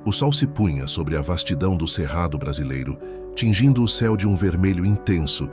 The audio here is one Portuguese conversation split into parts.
O sol se punha sobre a vastidão do cerrado brasileiro, tingindo o céu de um vermelho intenso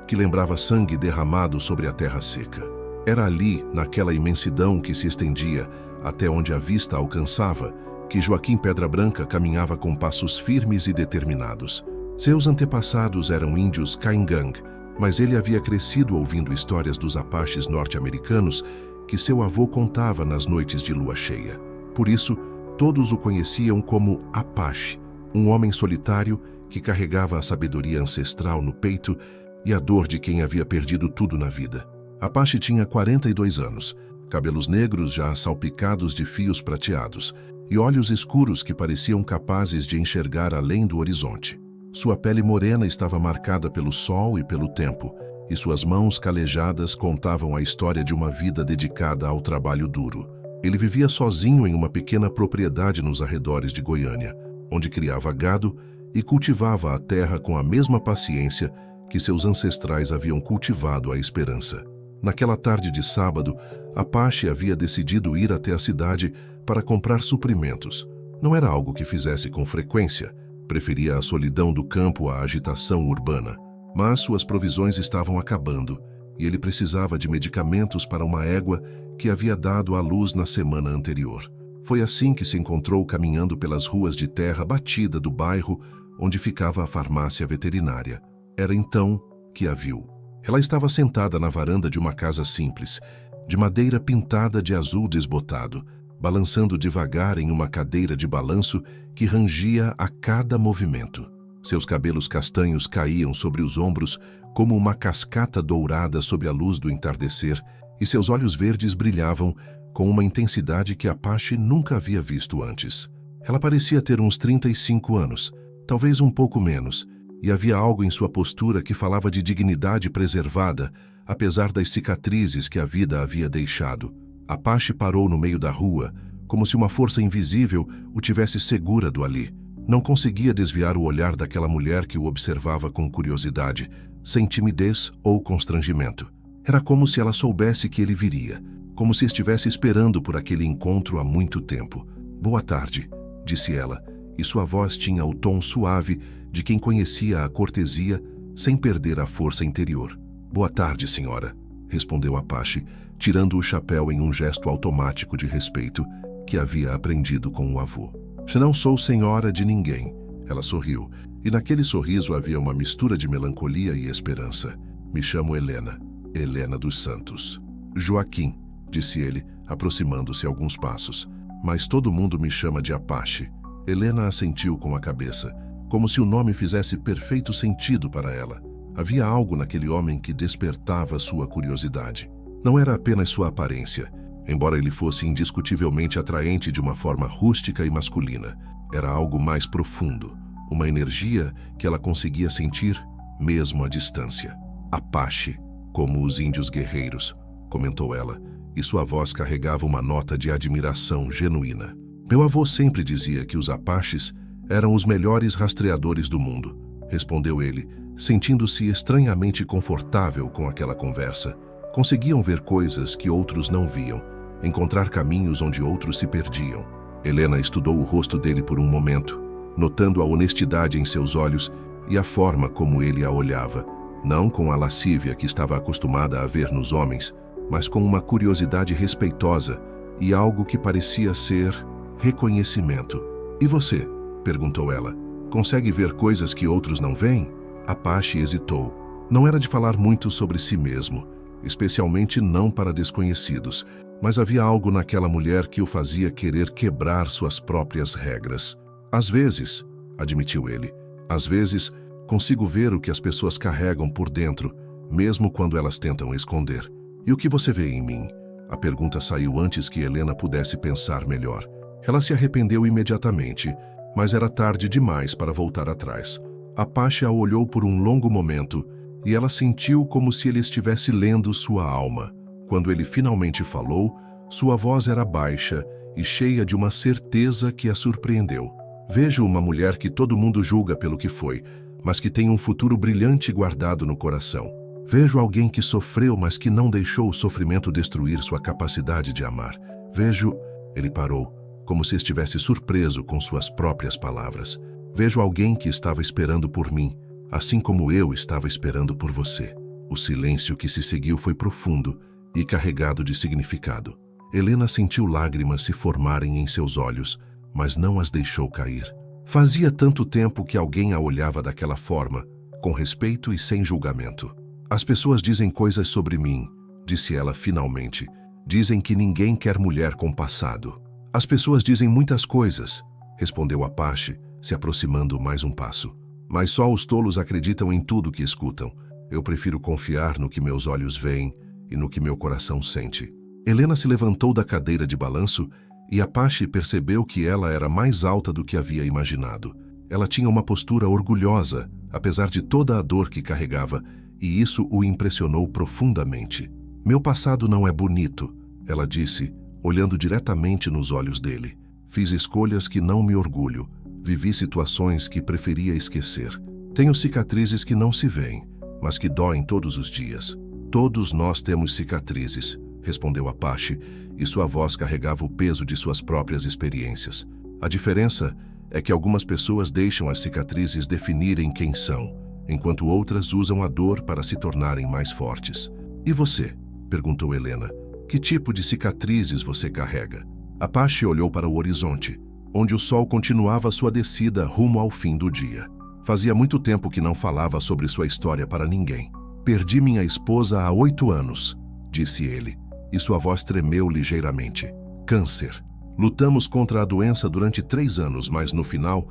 que lembrava sangue derramado sobre a terra seca. Era ali, naquela imensidão que se estendia até onde a vista alcançava, que Joaquim Pedra Branca caminhava com passos firmes e determinados. Seus antepassados eram índios Caingang, mas ele havia crescido ouvindo histórias dos apaches norte-americanos que seu avô contava nas noites de lua cheia. Por isso, todos o conheciam como Apache, um homem solitário que carregava a sabedoria ancestral no peito e a dor de quem havia perdido tudo na vida. Apache tinha 42 anos, cabelos negros já salpicados de fios prateados e olhos escuros que pareciam capazes de enxergar além do horizonte. Sua pele morena estava marcada pelo sol e pelo tempo, e suas mãos calejadas contavam a história de uma vida dedicada ao trabalho duro. Ele vivia sozinho em uma pequena propriedade nos arredores de Goiânia, onde criava gado e cultivava a terra com a mesma paciência que seus ancestrais haviam cultivado a esperança. Naquela tarde de sábado, Apache havia decidido ir até a cidade para comprar suprimentos. Não era algo que fizesse com frequência, preferia a solidão do campo à agitação urbana. Mas suas provisões estavam acabando e ele precisava de medicamentos para uma égua que havia dado à luz na semana anterior. Foi assim que se encontrou caminhando pelas ruas de terra batida do bairro onde ficava a farmácia veterinária. Era então que a viu. Ela estava sentada na varanda de uma casa simples, de madeira pintada de azul desbotado, balançando devagar em uma cadeira de balanço que rangia a cada movimento. Seus cabelos castanhos caíam sobre os ombros como uma cascata dourada sob a luz do entardecer, e seus olhos verdes brilhavam com uma intensidade que Apache nunca havia visto antes. Ela parecia ter uns 35 anos, talvez um pouco menos, e havia algo em sua postura que falava de dignidade preservada, apesar das cicatrizes que a vida havia deixado. Apache parou no meio da rua, como se uma força invisível o tivesse segurado ali. Não conseguia desviar o olhar daquela mulher que o observava com curiosidade, sem timidez ou constrangimento. Era como se ela soubesse que ele viria, como se estivesse esperando por aquele encontro há muito tempo. "Boa tarde", disse ela, e sua voz tinha o tom suave de quem conhecia a cortesia sem perder a força interior. "Boa tarde, senhora", respondeu Apache, tirando o chapéu em um gesto automático de respeito que havia aprendido com o avô. "Não sou senhora de ninguém", ela sorriu, e naquele sorriso havia uma mistura de melancolia e esperança. "Me chamo Helena, Helena dos Santos." "Joaquim", disse ele, aproximando-se alguns passos. "Mas todo mundo me chama de Apache." Helena assentiu com a cabeça, como se o nome fizesse perfeito sentido para ela. Havia algo naquele homem que despertava sua curiosidade. Não era apenas sua aparência, embora ele fosse indiscutivelmente atraente de uma forma rústica e masculina. Era algo mais profundo, uma energia que ela conseguia sentir mesmo à distância. "Apache, como os índios guerreiros", comentou ela, e sua voz carregava uma nota de admiração genuína. "Meu avô sempre dizia que os Apaches eram os melhores rastreadores do mundo", respondeu ele, sentindo-se estranhamente confortável com aquela conversa. Conseguiam ver coisas que outros não viam, encontrar caminhos onde outros se perdiam. Helena estudou o rosto dele por um momento, notando a honestidade em seus olhos e a forma como ele a olhava, não com a lascívia que estava acostumada a ver nos homens, mas com uma curiosidade respeitosa e algo que parecia ser reconhecimento. "E você?", perguntou ela. "Consegue ver coisas que outros não veem?" Apache hesitou. Não era de falar muito sobre si mesmo, especialmente não para desconhecidos, mas havia algo naquela mulher que o fazia querer quebrar suas próprias regras. "Às vezes", admitiu ele, "às vezes consigo ver o que as pessoas carregam por dentro, mesmo quando elas tentam esconder." "E o que você vê em mim?" A pergunta saiu antes que Helena pudesse pensar melhor. Ela se arrependeu imediatamente, mas era tarde demais para voltar atrás. Apache a olhou por um longo momento e ela sentiu como se ele estivesse lendo sua alma. Quando ele finalmente falou, sua voz era baixa e cheia de uma certeza que a surpreendeu. "Vejo uma mulher que todo mundo julga pelo que foi, mas que tem um futuro brilhante guardado no coração. Vejo alguém que sofreu, mas que não deixou o sofrimento destruir sua capacidade de amar. Vejo..." Ele parou, como se estivesse surpreso com suas próprias palavras. Vejo alguém que estava esperando por mim, assim como eu estava esperando por você. O silêncio que se seguiu foi profundo e carregado de significado. Helena sentiu lágrimas se formarem em seus olhos, mas não as deixou cair. Fazia tanto tempo que alguém a olhava daquela forma, com respeito e sem julgamento. As pessoas dizem coisas sobre mim, disse ela finalmente. Dizem que ninguém quer mulher com passado. As pessoas dizem muitas coisas, respondeu Apache, se aproximando mais um passo. Mas só os tolos acreditam em tudo que escutam. Eu prefiro confiar no que meus olhos veem e no que meu coração sente. Helena se levantou da cadeira de balanço e Apache percebeu que ela era mais alta do que havia imaginado. Ela tinha uma postura orgulhosa, apesar de toda a dor que carregava, e isso o impressionou profundamente. Meu passado não é bonito, ela disse, olhando diretamente nos olhos dele. Fiz escolhas que não me orgulho. Vivi situações que preferia esquecer. Tenho cicatrizes que não se veem, mas que doem todos os dias. Todos nós temos cicatrizes, respondeu Apache, e sua voz carregava o peso de suas próprias experiências. A diferença é que algumas pessoas deixam as cicatrizes definirem quem são, enquanto outras usam a dor para se tornarem mais fortes. E você? Perguntou Helena. Que tipo de cicatrizes você carrega? Apache olhou para o horizonte, onde o sol continuava sua descida rumo ao fim do dia. Fazia muito tempo que não falava sobre sua história para ninguém. Perdi minha esposa há 8 anos, disse ele, e sua voz tremeu ligeiramente. Câncer. Lutamos contra a doença durante 3 anos, mas no final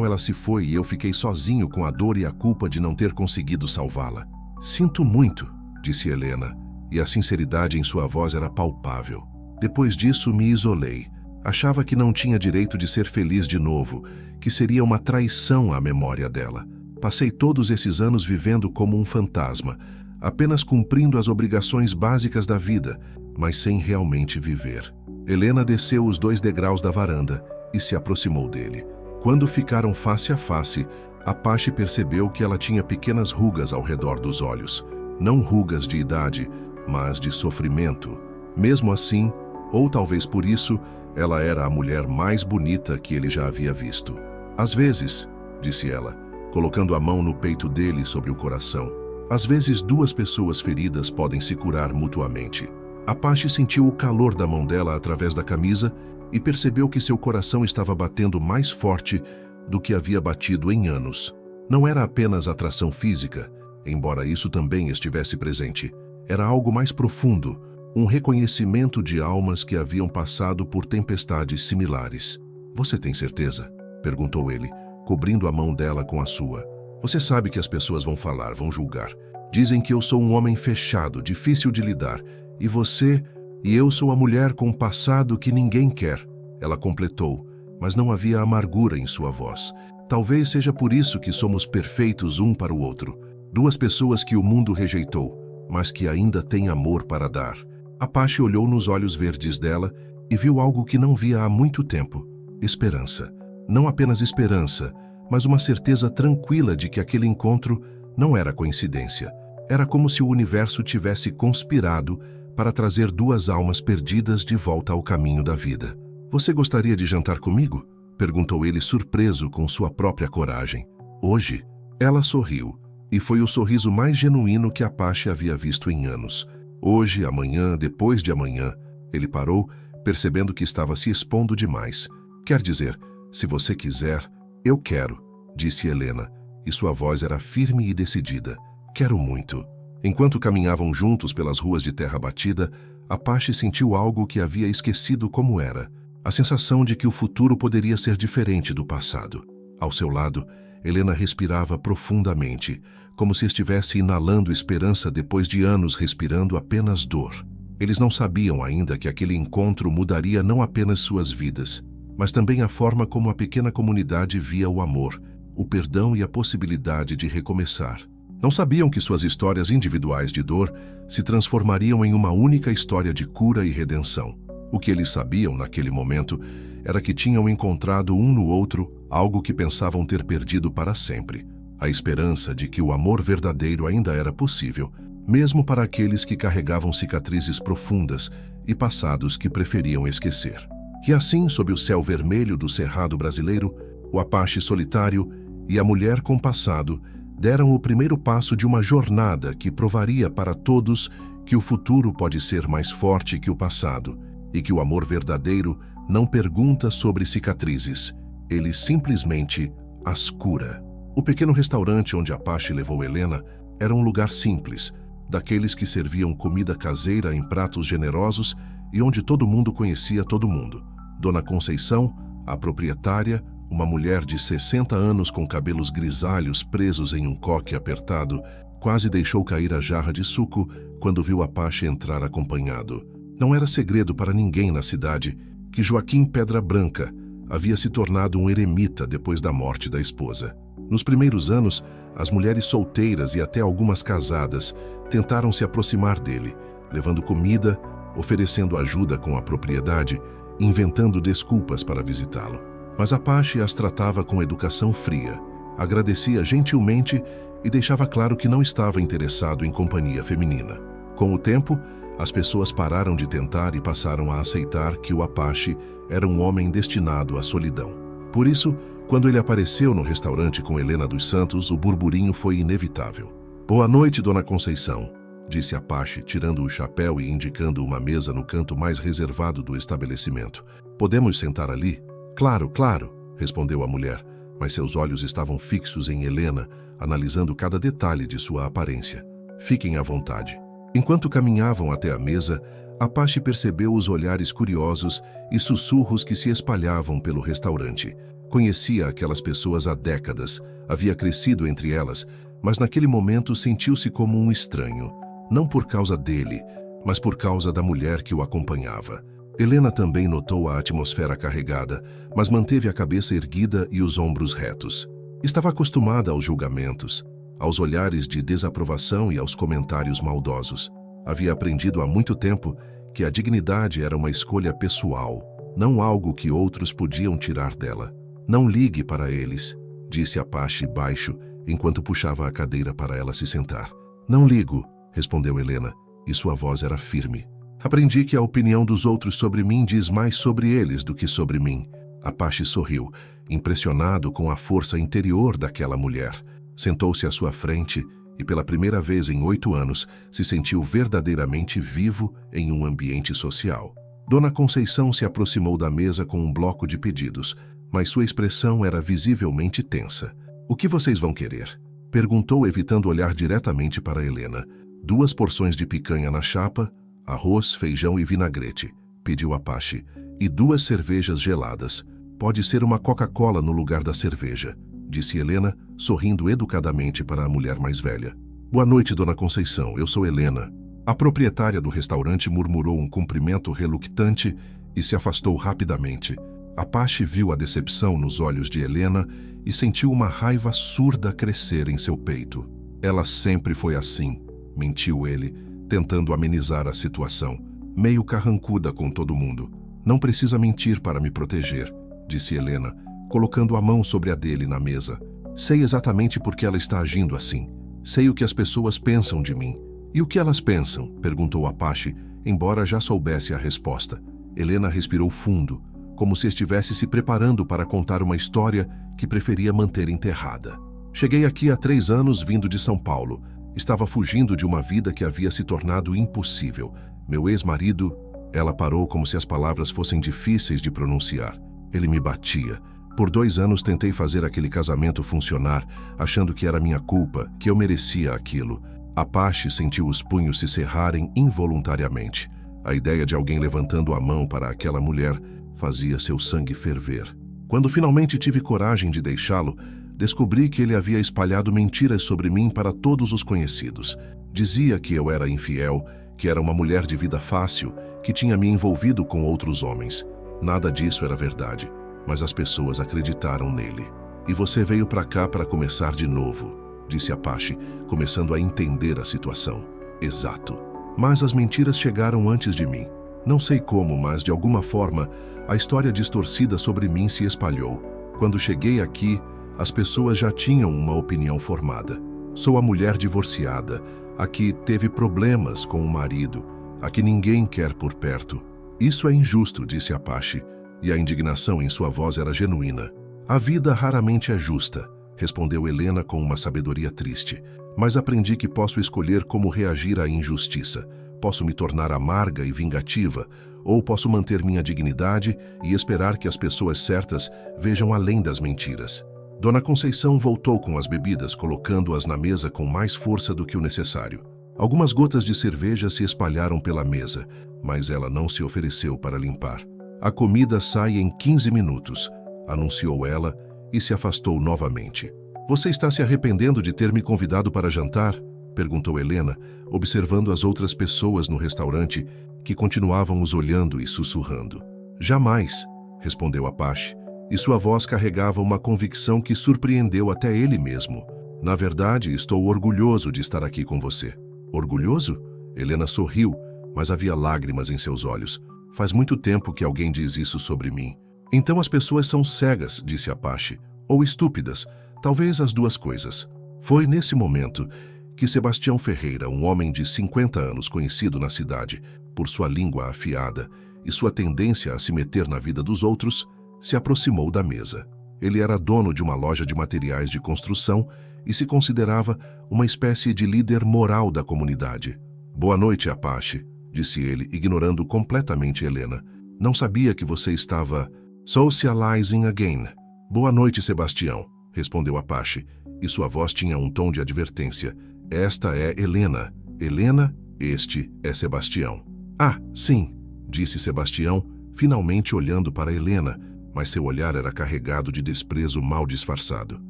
ela se foi e eu fiquei sozinho com a dor e a culpa de não ter conseguido salvá-la. Sinto muito, disse Helena, e a sinceridade em sua voz era palpável. Depois disso, me isolei. Achava que não tinha direito de ser feliz de novo, que seria uma traição à memória dela. Passei todos esses anos vivendo como um fantasma, apenas cumprindo as obrigações básicas da vida, mas sem realmente viver. Helena desceu os 2 degraus da varanda e se aproximou dele. Quando ficaram face a face, Apache percebeu que ela tinha pequenas rugas ao redor dos olhos. Não rugas de idade, mas de sofrimento. Mesmo assim, ou talvez por isso, ela era a mulher mais bonita que ele já havia visto. Às vezes, disse ela, colocando a mão no peito dele sobre o coração, às vezes 2 pessoas feridas podem se curar mutuamente. Apache sentiu o calor da mão dela através da camisa e percebeu que seu coração estava batendo mais forte do que havia batido em anos. Não era apenas atração física, embora isso também estivesse presente. Era algo mais profundo, um reconhecimento de almas que haviam passado por tempestades similares. Você tem certeza? Perguntou ele, cobrindo a mão dela com a sua. Você sabe que as pessoas vão falar, vão julgar. Dizem que eu sou um homem fechado, difícil de lidar. E você e eu sou a mulher com um passado que ninguém quer. Ela completou, mas não havia amargura em sua voz. Talvez seja por isso que somos perfeitos um para o outro. 2 pessoas que o mundo rejeitou, mas que ainda têm amor para dar. Apache olhou nos olhos verdes dela e viu algo que não via há muito tempo. Esperança. Não apenas esperança, mas uma certeza tranquila de que aquele encontro não era coincidência. Era como se o universo tivesse conspirado para trazer 2 almas perdidas de volta ao caminho da vida. Você gostaria de jantar comigo? Perguntou ele surpreso com sua própria coragem. Hoje? Ela sorriu, e foi o sorriso mais genuíno que Apache havia visto em anos. Hoje, amanhã, depois de amanhã. Ele parou, percebendo que estava se expondo demais. Quer dizer, se você quiser, eu quero, disse Helena, e sua voz era firme e decidida. Quero muito. Enquanto caminhavam juntos pelas ruas de terra batida, Apache sentiu algo que havia esquecido como era. A sensação de que o futuro poderia ser diferente do passado. Ao seu lado, Helena respirava profundamente, como se estivesse inalando esperança depois de anos respirando apenas dor. Eles não sabiam ainda que aquele encontro mudaria não apenas suas vidas, mas também a forma como a pequena comunidade via o amor, o perdão e a possibilidade de recomeçar. Não sabiam que suas histórias individuais de dor se transformariam em uma única história de cura e redenção. O que eles sabiam naquele momento era que tinham encontrado um no outro algo que pensavam ter perdido para sempre. A esperança de que o amor verdadeiro ainda era possível, mesmo para aqueles que carregavam cicatrizes profundas e passados que preferiam esquecer. E assim, sob o céu vermelho do Cerrado brasileiro, o Apache solitário e a mulher com passado deram o primeiro passo de uma jornada que provaria para todos que o futuro pode ser mais forte que o passado e que o amor verdadeiro não pergunta sobre cicatrizes, ele simplesmente as cura. O pequeno restaurante onde Apache levou Helena era um lugar simples, daqueles que serviam comida caseira em pratos generosos e onde todo mundo conhecia todo mundo. Dona Conceição, a proprietária, uma mulher de 60 anos com cabelos grisalhos presos em um coque apertado, quase deixou cair a jarra de suco quando viu Apache entrar acompanhado. Não era segredo para ninguém na cidade que Joaquim Pedra Branca havia se tornado um eremita depois da morte da esposa. Nos primeiros anos, as mulheres solteiras e até algumas casadas tentaram se aproximar dele, levando comida, oferecendo ajuda com a propriedade, inventando desculpas para visitá-lo. Mas Apache as tratava com educação fria, agradecia gentilmente e deixava claro que não estava interessado em companhia feminina. Com o tempo, as pessoas pararam de tentar e passaram a aceitar que o Apache era um homem destinado à solidão. Por isso, quando ele apareceu no restaurante com Helena dos Santos, o burburinho foi inevitável. "Boa noite, Dona Conceição", disse Apache, tirando o chapéu e indicando uma mesa no canto mais reservado do estabelecimento. "Podemos sentar ali?" "Claro, claro", respondeu a mulher, mas seus olhos estavam fixos em Helena, analisando cada detalhe de sua aparência. "Fiquem à vontade." Enquanto caminhavam até a mesa, Apache percebeu os olhares curiosos e sussurros que se espalhavam pelo restaurante. Conhecia aquelas pessoas há décadas, havia crescido entre elas, mas naquele momento sentiu-se como um estranho, não por causa dele, mas por causa da mulher que o acompanhava. Helena também notou a atmosfera carregada, mas manteve a cabeça erguida e os ombros retos. Estava acostumada aos julgamentos, aos olhares de desaprovação e aos comentários maldosos. Havia aprendido há muito tempo que a dignidade era uma escolha pessoal, não algo que outros podiam tirar dela. "Não ligue para eles", disse Apache baixo, enquanto puxava a cadeira para ela se sentar. "Não ligo", respondeu Helena, e sua voz era firme. "Aprendi que a opinião dos outros sobre mim diz mais sobre eles do que sobre mim." Apache sorriu, impressionado com a força interior daquela mulher. Sentou-se à sua frente e, pela primeira vez em 8 anos, se sentiu verdadeiramente vivo em um ambiente social. Dona Conceição se aproximou da mesa com um bloco de pedidos, mas sua expressão era visivelmente tensa. "O que vocês vão querer?" perguntou, evitando olhar diretamente para Helena. "2 porções de picanha na chapa, arroz, feijão e vinagrete", pediu Apache, "e 2 cervejas geladas. Pode ser uma Coca-Cola no lugar da cerveja", disse Helena, sorrindo educadamente para a mulher mais velha. "Boa noite, Dona Conceição, eu sou Helena." A proprietária do restaurante murmurou um cumprimento reluctante e se afastou rapidamente. Apache viu a decepção nos olhos de Helena e sentiu uma raiva surda crescer em seu peito. "Ela sempre foi assim", mentiu ele, tentando amenizar a situação, meio carrancuda com todo mundo. "Não precisa mentir para me proteger", disse Helena, colocando a mão sobre a dele na mesa. "Sei exatamente por que ela está agindo assim. Sei o que as pessoas pensam de mim." "E o que elas pensam?", perguntou Apache, embora já soubesse a resposta. Helena respirou fundo, como se estivesse se preparando para contar uma história que preferia manter enterrada. "Cheguei aqui há 3 anos vindo de São Paulo. Estava fugindo de uma vida que havia se tornado impossível. Meu ex-marido..." Ela parou como se as palavras fossem difíceis de pronunciar. "Ele me batia. Por 2 anos tentei fazer aquele casamento funcionar, achando que era minha culpa, que eu merecia aquilo." Apache sentiu os punhos se cerrarem involuntariamente. A ideia de alguém levantando a mão para aquela mulher fazia seu sangue ferver. Quando finalmente tive coragem de deixá-lo, descobri que ele havia espalhado mentiras sobre mim para todos os conhecidos. Dizia que eu era infiel, que era uma mulher de vida fácil, que tinha me envolvido com outros homens. Nada disso era verdade, mas as pessoas acreditaram nele. "E você veio para cá para começar de novo", disse Apache, começando a entender a situação. "Exato. Mas as mentiras chegaram antes de mim. Não sei como, mas de alguma forma, a história distorcida sobre mim se espalhou. Quando cheguei aqui, as pessoas já tinham uma opinião formada. Sou a mulher divorciada, a que teve problemas com o marido, a que ninguém quer por perto." "Isso é injusto", disse Apache, e a indignação em sua voz era genuína. A vida raramente é justa, respondeu Helena com uma sabedoria triste. Mas aprendi que posso escolher como reagir à injustiça. Posso me tornar amarga e vingativa, ou posso manter minha dignidade e esperar que as pessoas certas vejam além das mentiras. Dona Conceição voltou com as bebidas, colocando-as na mesa com mais força do que o necessário. Algumas gotas de cerveja se espalharam pela mesa, mas ela não se ofereceu para limpar. A comida sai em 15 minutos, anunciou ela e se afastou novamente. Você está se arrependendo de ter me convidado para jantar? Perguntou Helena, observando as outras pessoas no restaurante que continuavam os olhando e sussurrando. Jamais, respondeu Apache, e sua voz carregava uma convicção que surpreendeu até ele mesmo. Na verdade, estou orgulhoso de estar aqui com você. Orgulhoso? Helena sorriu, mas havia lágrimas em seus olhos. Faz muito tempo que alguém diz isso sobre mim. Então as pessoas são cegas, disse Apache, ou estúpidas, talvez as duas coisas. Foi nesse momento que Sebastião Ferreira, um homem de 50 anos conhecido na cidade por sua língua afiada e sua tendência a se meter na vida dos outros, se aproximou da mesa. Ele era dono de uma loja de materiais de construção e se considerava uma espécie de líder moral da comunidade. Boa noite, Apache, disse ele, ignorando completamente Helena. Não sabia que você estava socializing again. Boa noite, Sebastião, respondeu Apache, e sua voz tinha um tom de advertência. Esta é Helena. Helena, este é Sebastião. Ah, sim, disse Sebastião, finalmente olhando para Helena, mas seu olhar era carregado de desprezo mal disfarçado.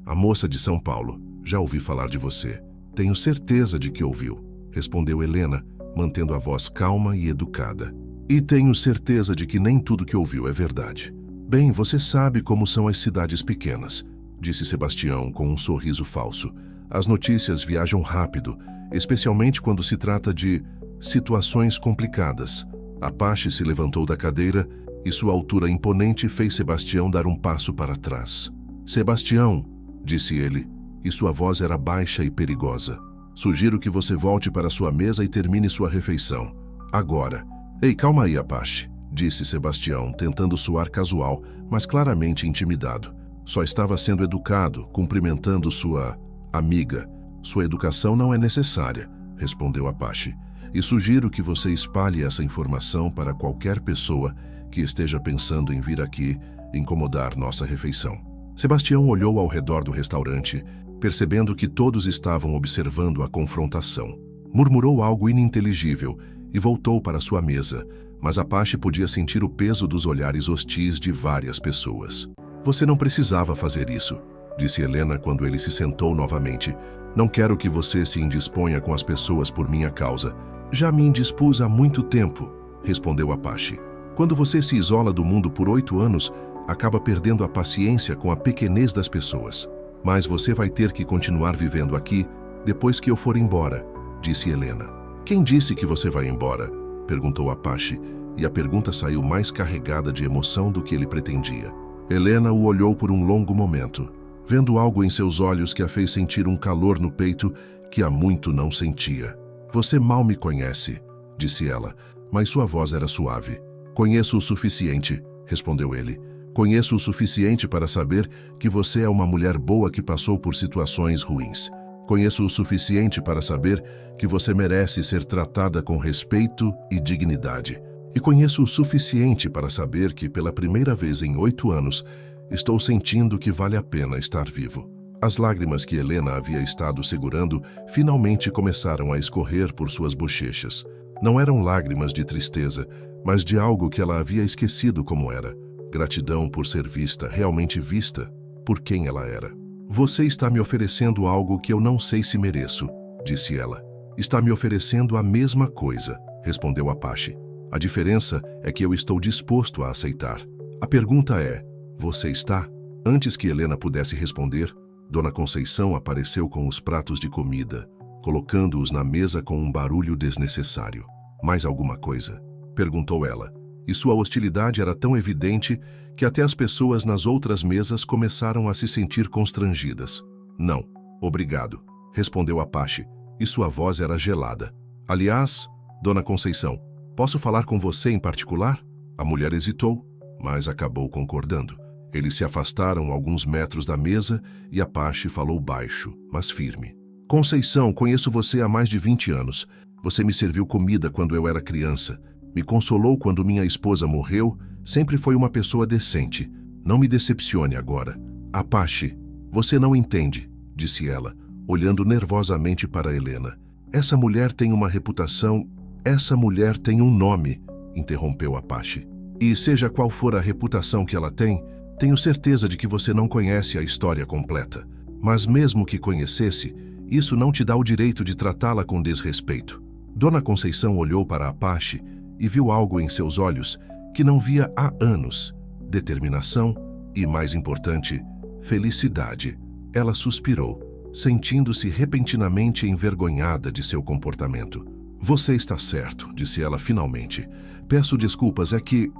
A moça de São Paulo, já ouvi falar de você. Tenho certeza de que ouviu, respondeu Helena, mantendo a voz calma e educada. E tenho certeza de que nem tudo que ouviu é verdade. Bem, você sabe como são as cidades pequenas, disse Sebastião com um sorriso falso. As notícias viajam rápido, especialmente quando se trata de situações complicadas. Apache se levantou da cadeira e sua altura imponente fez Sebastião dar um passo para trás. Sebastião, disse ele, e sua voz era baixa e perigosa. Sugiro que você volte para sua mesa e termine sua refeição. Agora. Ei, calma aí, Apache, disse Sebastião, tentando soar casual, mas claramente intimidado. Só estava sendo educado, cumprimentando sua amiga. Sua educação não é necessária, respondeu Apache. E sugiro que você espalhe essa informação para qualquer pessoa que esteja pensando em vir aqui incomodar nossa refeição. Sebastião olhou ao redor do restaurante, percebendo que todos estavam observando a confrontação. Murmurou algo ininteligível e voltou para sua mesa, mas Apache podia sentir o peso dos olhares hostis de várias pessoas. Você não precisava fazer isso, disse Helena quando ele se sentou novamente. Não quero que você se indisponha com as pessoas por minha causa. Já me indispus há muito tempo, respondeu Apache. Quando você se isola do mundo por 8 anos, acaba perdendo a paciência com a pequenez das pessoas. Mas você vai ter que continuar vivendo aqui depois que eu for embora, disse Helena. Quem disse que você vai embora? Perguntou Apache, e a pergunta saiu mais carregada de emoção do que ele pretendia. Helena o olhou por um longo momento, vendo algo em seus olhos que a fez sentir um calor no peito que há muito não sentia. Você mal me conhece, disse ela, mas sua voz era suave. Conheço o suficiente, respondeu ele. Conheço o suficiente para saber que você é uma mulher boa que passou por situações ruins. Conheço o suficiente para saber que você merece ser tratada com respeito e dignidade. E conheço o suficiente para saber que, pela primeira vez em 8 anos, estou sentindo que vale a pena estar vivo. As lágrimas que Helena havia estado segurando finalmente começaram a escorrer por suas bochechas. Não eram lágrimas de tristeza, mas de algo que ela havia esquecido como era. Gratidão por ser vista, realmente vista, por quem ela era. Você está me oferecendo algo que eu não sei se mereço, disse ela. Está me oferecendo a mesma coisa, respondeu Apache. A diferença é que eu estou disposto a aceitar. A pergunta é, você está? Antes que Helena pudesse responder, Dona Conceição apareceu com os pratos de comida, colocando-os na mesa com um barulho desnecessário. Mais alguma coisa? Perguntou ela, e sua hostilidade era tão evidente que até as pessoas nas outras mesas começaram a se sentir constrangidas. Não, obrigado, respondeu Apache, e sua voz era gelada. Aliás, Dona Conceição, posso falar com você em particular? A mulher hesitou. mas acabou concordando. Eles se afastaram alguns metros da mesa e Apache falou baixo, mas firme. Conceição, conheço você há mais de 20 anos. Você me serviu comida quando eu era criança. Me consolou quando minha esposa morreu. Sempre foi uma pessoa decente. Não me decepcione agora. Apache, você não entende, disse ela, olhando nervosamente para Helena. Essa mulher tem uma reputação... Essa mulher tem um nome, interrompeu Apache. E seja qual for a reputação que ela tem, tenho certeza de que você não conhece a história completa. Mas mesmo que conhecesse, isso não te dá o direito de tratá-la com desrespeito. Dona Conceição olhou para Apache e viu algo em seus olhos que não via há anos. Determinação e, mais importante, felicidade. Ela suspirou, sentindo-se repentinamente envergonhada de seu comportamento. Você está certo, disse ela finalmente. Peço desculpas, é que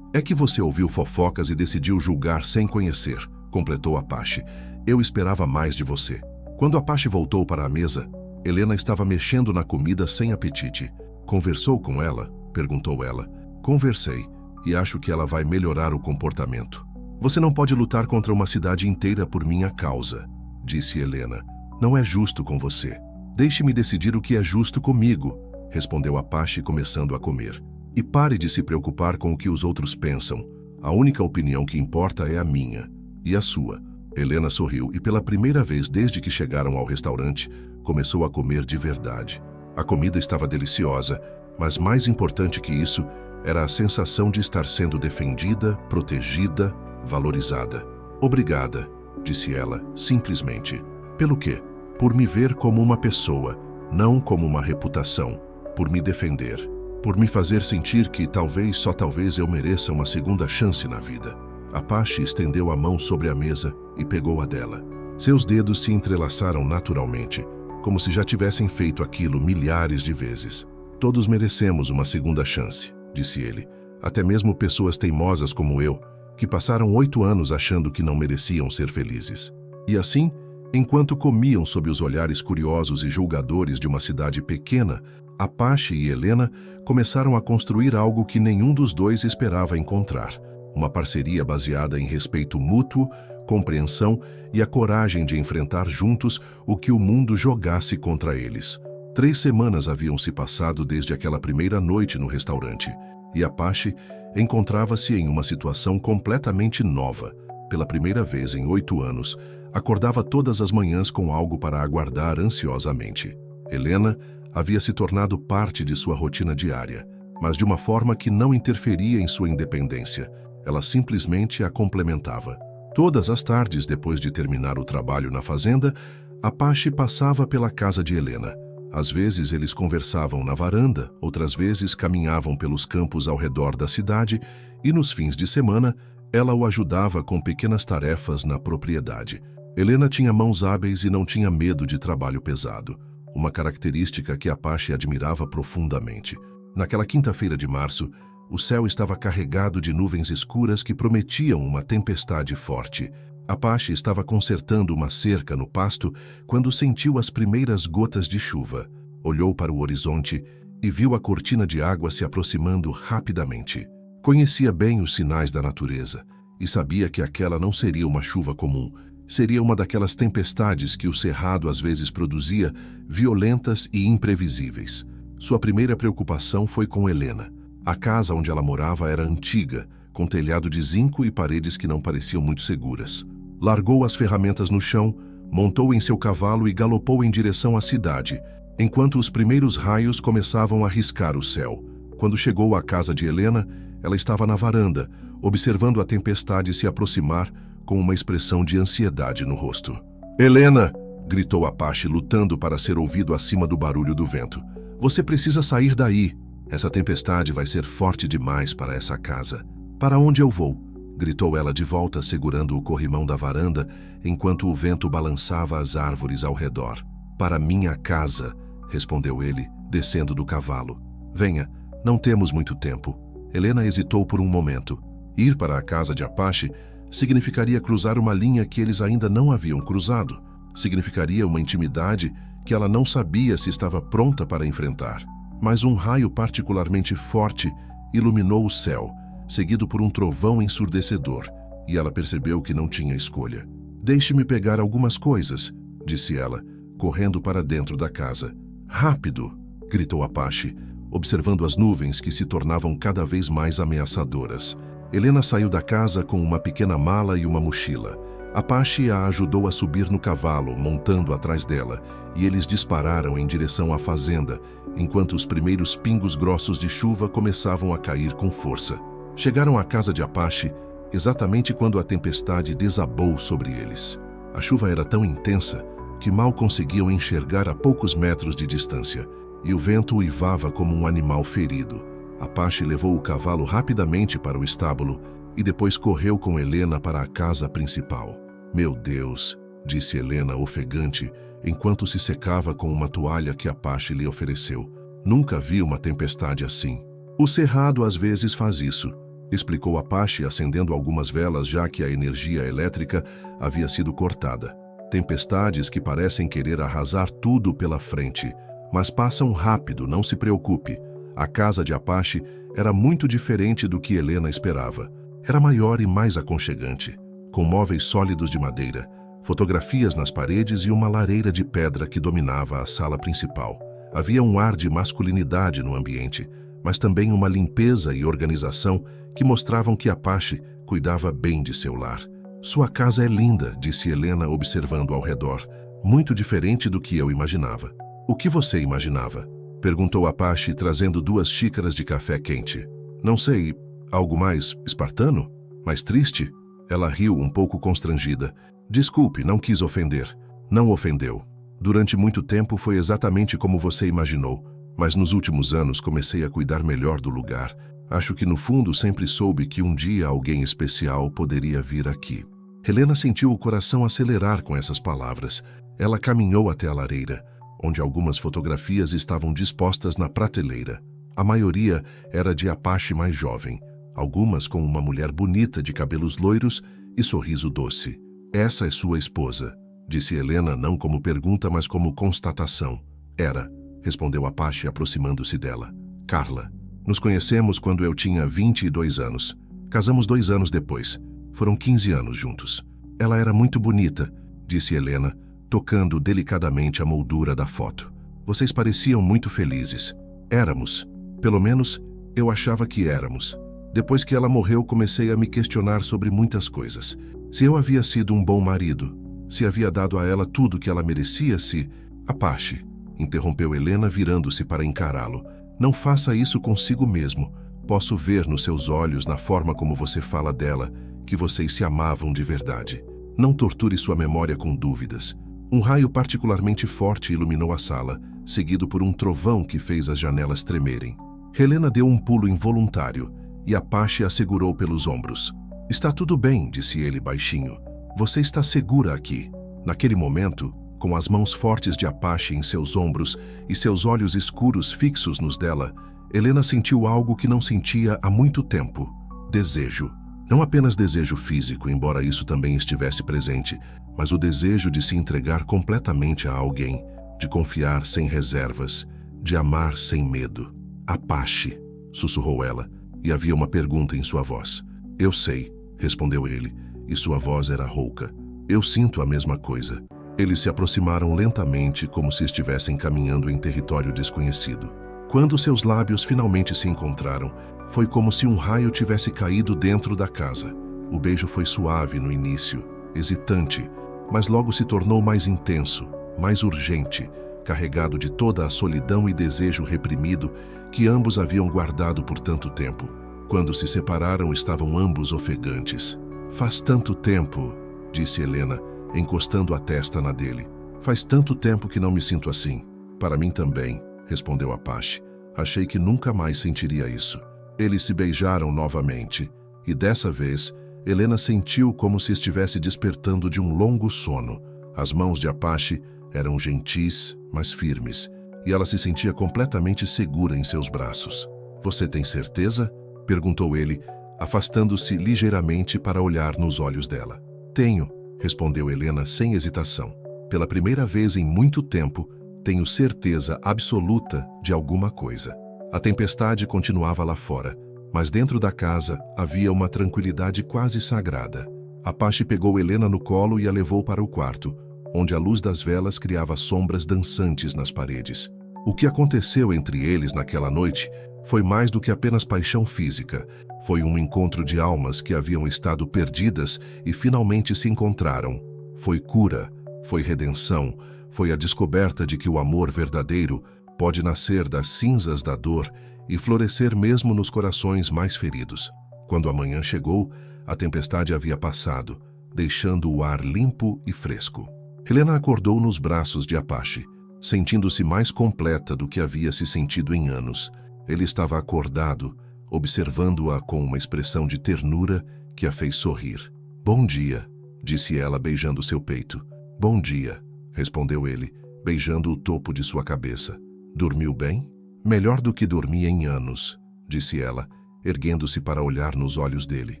você ouviu fofocas e decidiu julgar sem conhecer, completou Apache. Eu esperava mais de você. Quando Apache voltou para a mesa, Helena estava mexendo na comida sem apetite. Conversou com ela? Perguntou ela. Conversei, e acho que ela vai melhorar o comportamento. Você não pode lutar contra uma cidade inteira por minha causa, disse Helena. Não é justo com você. Deixe-me decidir o que é justo comigo, respondeu Apache, começando a comer. E pare de se preocupar com o que os outros pensam. A única opinião que importa é a minha e a sua. Helena sorriu e pela primeira vez desde que chegaram ao restaurante, começou a comer de verdade. A comida estava deliciosa, mas mais importante que isso era a sensação de estar sendo defendida, protegida, valorizada. Obrigada, disse ela, simplesmente. Pelo quê? Por me ver como uma pessoa, não como uma reputação. Por me defender. Por me fazer sentir que talvez, só talvez, eu mereça uma segunda chance na vida. Apache estendeu a mão sobre a mesa e pegou a dela. Seus dedos se entrelaçaram naturalmente, como se já tivessem feito aquilo milhares de vezes. Todos merecemos uma segunda chance, disse ele. Até mesmo pessoas teimosas como eu, que passaram 8 anos achando que não mereciam ser felizes. E assim, enquanto comiam sob os olhares curiosos e julgadores de uma cidade pequena, Apache e Helena começaram a construir algo que nenhum dos dois esperava encontrar. Uma parceria baseada em respeito mútuo, compreensão e a coragem de enfrentar juntos o que o mundo jogasse contra eles. 3 semanas haviam se passado desde aquela primeira noite no restaurante, e Apache encontrava-se em uma situação completamente nova. Pela primeira vez em 8 anos, acordava todas as manhãs com algo para aguardar ansiosamente. Helena havia se tornado parte de sua rotina diária, mas de uma forma que não interferia em sua independência. Ela simplesmente a complementava. Todas as tardes, depois de terminar o trabalho na fazenda, Apache passava pela casa de Helena. Às vezes eles conversavam na varanda, outras vezes caminhavam pelos campos ao redor da cidade e nos fins de semana ela o ajudava com pequenas tarefas na propriedade. Helena tinha mãos hábeis e não tinha medo de trabalho pesado, uma característica que Apache admirava profundamente. Naquela quinta-feira de março, o céu estava carregado de nuvens escuras que prometiam uma tempestade forte. Apache estava consertando uma cerca no pasto quando sentiu as primeiras gotas de chuva. Olhou para o horizonte e viu a cortina de água se aproximando rapidamente. Conhecia bem os sinais da natureza e sabia que aquela não seria uma chuva comum. Seria uma daquelas tempestades que o cerrado às vezes produzia, violentas e imprevisíveis. Sua primeira preocupação foi com Helena. A casa onde ela morava era antiga, com telhado de zinco e paredes que não pareciam muito seguras. Largou as ferramentas no chão, montou em seu cavalo e galopou em direção à cidade, enquanto os primeiros raios começavam a riscar o céu. Quando chegou à casa de Helena, ela estava na varanda, observando a tempestade se aproximar, com uma expressão de ansiedade no rosto. "Helena!" gritou Apache, lutando para ser ouvido acima do barulho do vento. "Você precisa sair daí. Essa tempestade vai ser forte demais para essa casa." "Para onde eu vou?" gritou ela de volta, segurando o corrimão da varanda, enquanto o vento balançava as árvores ao redor. "Para minha casa", respondeu ele, descendo do cavalo. "Venha, não temos muito tempo." Helena hesitou por um momento. Ir para a casa de Apache significaria cruzar uma linha que eles ainda não haviam cruzado. Significaria uma intimidade que ela não sabia se estava pronta para enfrentar. Mas um raio particularmente forte iluminou o céu, seguido por um trovão ensurdecedor, e ela percebeu que não tinha escolha. "Deixe-me pegar algumas coisas", disse ela, correndo para dentro da casa. "Rápido!", gritou Apache, observando as nuvens que se tornavam cada vez mais ameaçadoras. Helena saiu da casa com uma pequena mala e uma mochila. Apache a ajudou a subir no cavalo, montando atrás dela, e eles dispararam em direção à fazenda, enquanto os primeiros pingos grossos de chuva começavam a cair com força. Chegaram à casa de Apache exatamente quando a tempestade desabou sobre eles. A chuva era tão intensa que mal conseguiam enxergar a poucos metros de distância, e o vento uivava como um animal ferido. Apache levou o cavalo rapidamente para o estábulo e depois correu com Helena para a casa principal. "Meu Deus", disse Helena ofegante, enquanto se secava com uma toalha que Apache lhe ofereceu. "Nunca vi uma tempestade assim." "O cerrado às vezes faz isso", explicou Apache, acendendo algumas velas já que a energia elétrica havia sido cortada. "Tempestades que parecem querer arrasar tudo pela frente, mas passam rápido, não se preocupe." A casa de Apache era muito diferente do que Helena esperava. Era maior e mais aconchegante, com móveis sólidos de madeira, fotografias nas paredes e uma lareira de pedra que dominava a sala principal. Havia um ar de masculinidade no ambiente, mas também uma limpeza e organização que mostravam que Apache cuidava bem de seu lar. "Sua casa é linda", disse Helena, observando ao redor. "Muito diferente do que eu imaginava." "O que você imaginava?", perguntou Apache, trazendo 2 xícaras de café quente. "Não sei, algo mais espartano? Mais triste?" Ela riu, um pouco constrangida. "Desculpe, não quis ofender." "Não ofendeu. Durante muito tempo foi exatamente como você imaginou, mas nos últimos anos comecei a cuidar melhor do lugar. Acho que no fundo sempre soube que um dia alguém especial poderia vir aqui." Helena sentiu o coração acelerar com essas palavras. Ela caminhou até a lareira, onde algumas fotografias estavam dispostas na prateleira. A maioria era de Apache mais jovem, algumas com uma mulher bonita de cabelos loiros e sorriso doce. "Essa é sua esposa", disse Helena, não como pergunta, mas como constatação. "Era", respondeu Apache, aproximando-se dela. "Carla. Nos conhecemos quando eu tinha 22 anos. Casamos 2 anos depois. Foram 15 anos juntos." "Ela era muito bonita", disse Helena, tocando delicadamente a moldura da foto. "Vocês pareciam muito felizes." "Éramos. Pelo menos, eu achava que éramos. Depois que ela morreu, comecei a me questionar sobre muitas coisas. Se eu havia sido um bom marido, se havia dado a ela tudo que ela merecia, se..." "Apache", interrompeu Helena, virando-se para encará-lo. "Não faça isso consigo mesmo. Posso ver nos seus olhos, na forma como você fala dela, que vocês se amavam de verdade. Não torture sua memória com dúvidas." Um raio particularmente forte iluminou a sala, seguido por um trovão que fez as janelas tremerem. Helena deu um pulo involuntário e Apache a segurou pelos ombros. "Está tudo bem", disse ele baixinho. "Você está segura aqui." Naquele momento, com as mãos fortes de Apache em seus ombros e seus olhos escuros fixos nos dela, Helena sentiu algo que não sentia há muito tempo: desejo. Não apenas desejo físico, embora isso também estivesse presente, mas o desejo de se entregar completamente a alguém, de confiar sem reservas, de amar sem medo. "Apache", sussurrou ela, e havia uma pergunta em sua voz. "Eu sei", respondeu ele, e sua voz era rouca. "Eu sinto a mesma coisa." Eles se aproximaram lentamente, como se estivessem caminhando em território desconhecido. Quando seus lábios finalmente se encontraram, foi como se um raio tivesse caído dentro da casa. O beijo foi suave no início, hesitante, mas logo se tornou mais intenso, mais urgente, carregado de toda a solidão e desejo reprimido que ambos haviam guardado por tanto tempo. Quando se separaram, estavam ambos ofegantes. "Faz tanto tempo", disse Helena, encostando a testa na dele. "Faz tanto tempo que não me sinto assim." "Para mim também", respondeu Apache. "Achei que nunca mais sentiria isso." Eles se beijaram novamente, e dessa vez, Helena sentiu como se estivesse despertando de um longo sono. As mãos de Apache eram gentis, mas firmes, e ela se sentia completamente segura em seus braços. "Você tem certeza?", perguntou ele, afastando-se ligeiramente para olhar nos olhos dela. "Tenho", respondeu Helena sem hesitação. "Pela primeira vez em muito tempo, tenho certeza absoluta de alguma coisa." A tempestade continuava lá fora, Mas dentro da casa havia uma tranquilidade quase sagrada. Apache pegou Helena no colo e a levou para o quarto, onde a luz das velas criava sombras dançantes nas paredes. O que aconteceu entre eles naquela noite foi mais do que apenas paixão física. Foi um encontro de almas que haviam estado perdidas e finalmente se encontraram. Foi cura, foi redenção, foi a descoberta de que o amor verdadeiro pode nascer das cinzas da dor e florescer mesmo nos corações mais feridos. Quando a manhã chegou, a tempestade havia passado, deixando o ar limpo e fresco. Helena acordou nos braços de Apache, sentindo-se mais completa do que havia se sentido em anos. Ele estava acordado, observando-a com uma expressão de ternura que a fez sorrir. "Bom dia", disse ela, beijando seu peito. "Bom dia", respondeu ele, beijando o topo de sua cabeça. "Dormiu bem?" "Melhor do que dormi em anos", disse ela, erguendo-se para olhar nos olhos dele.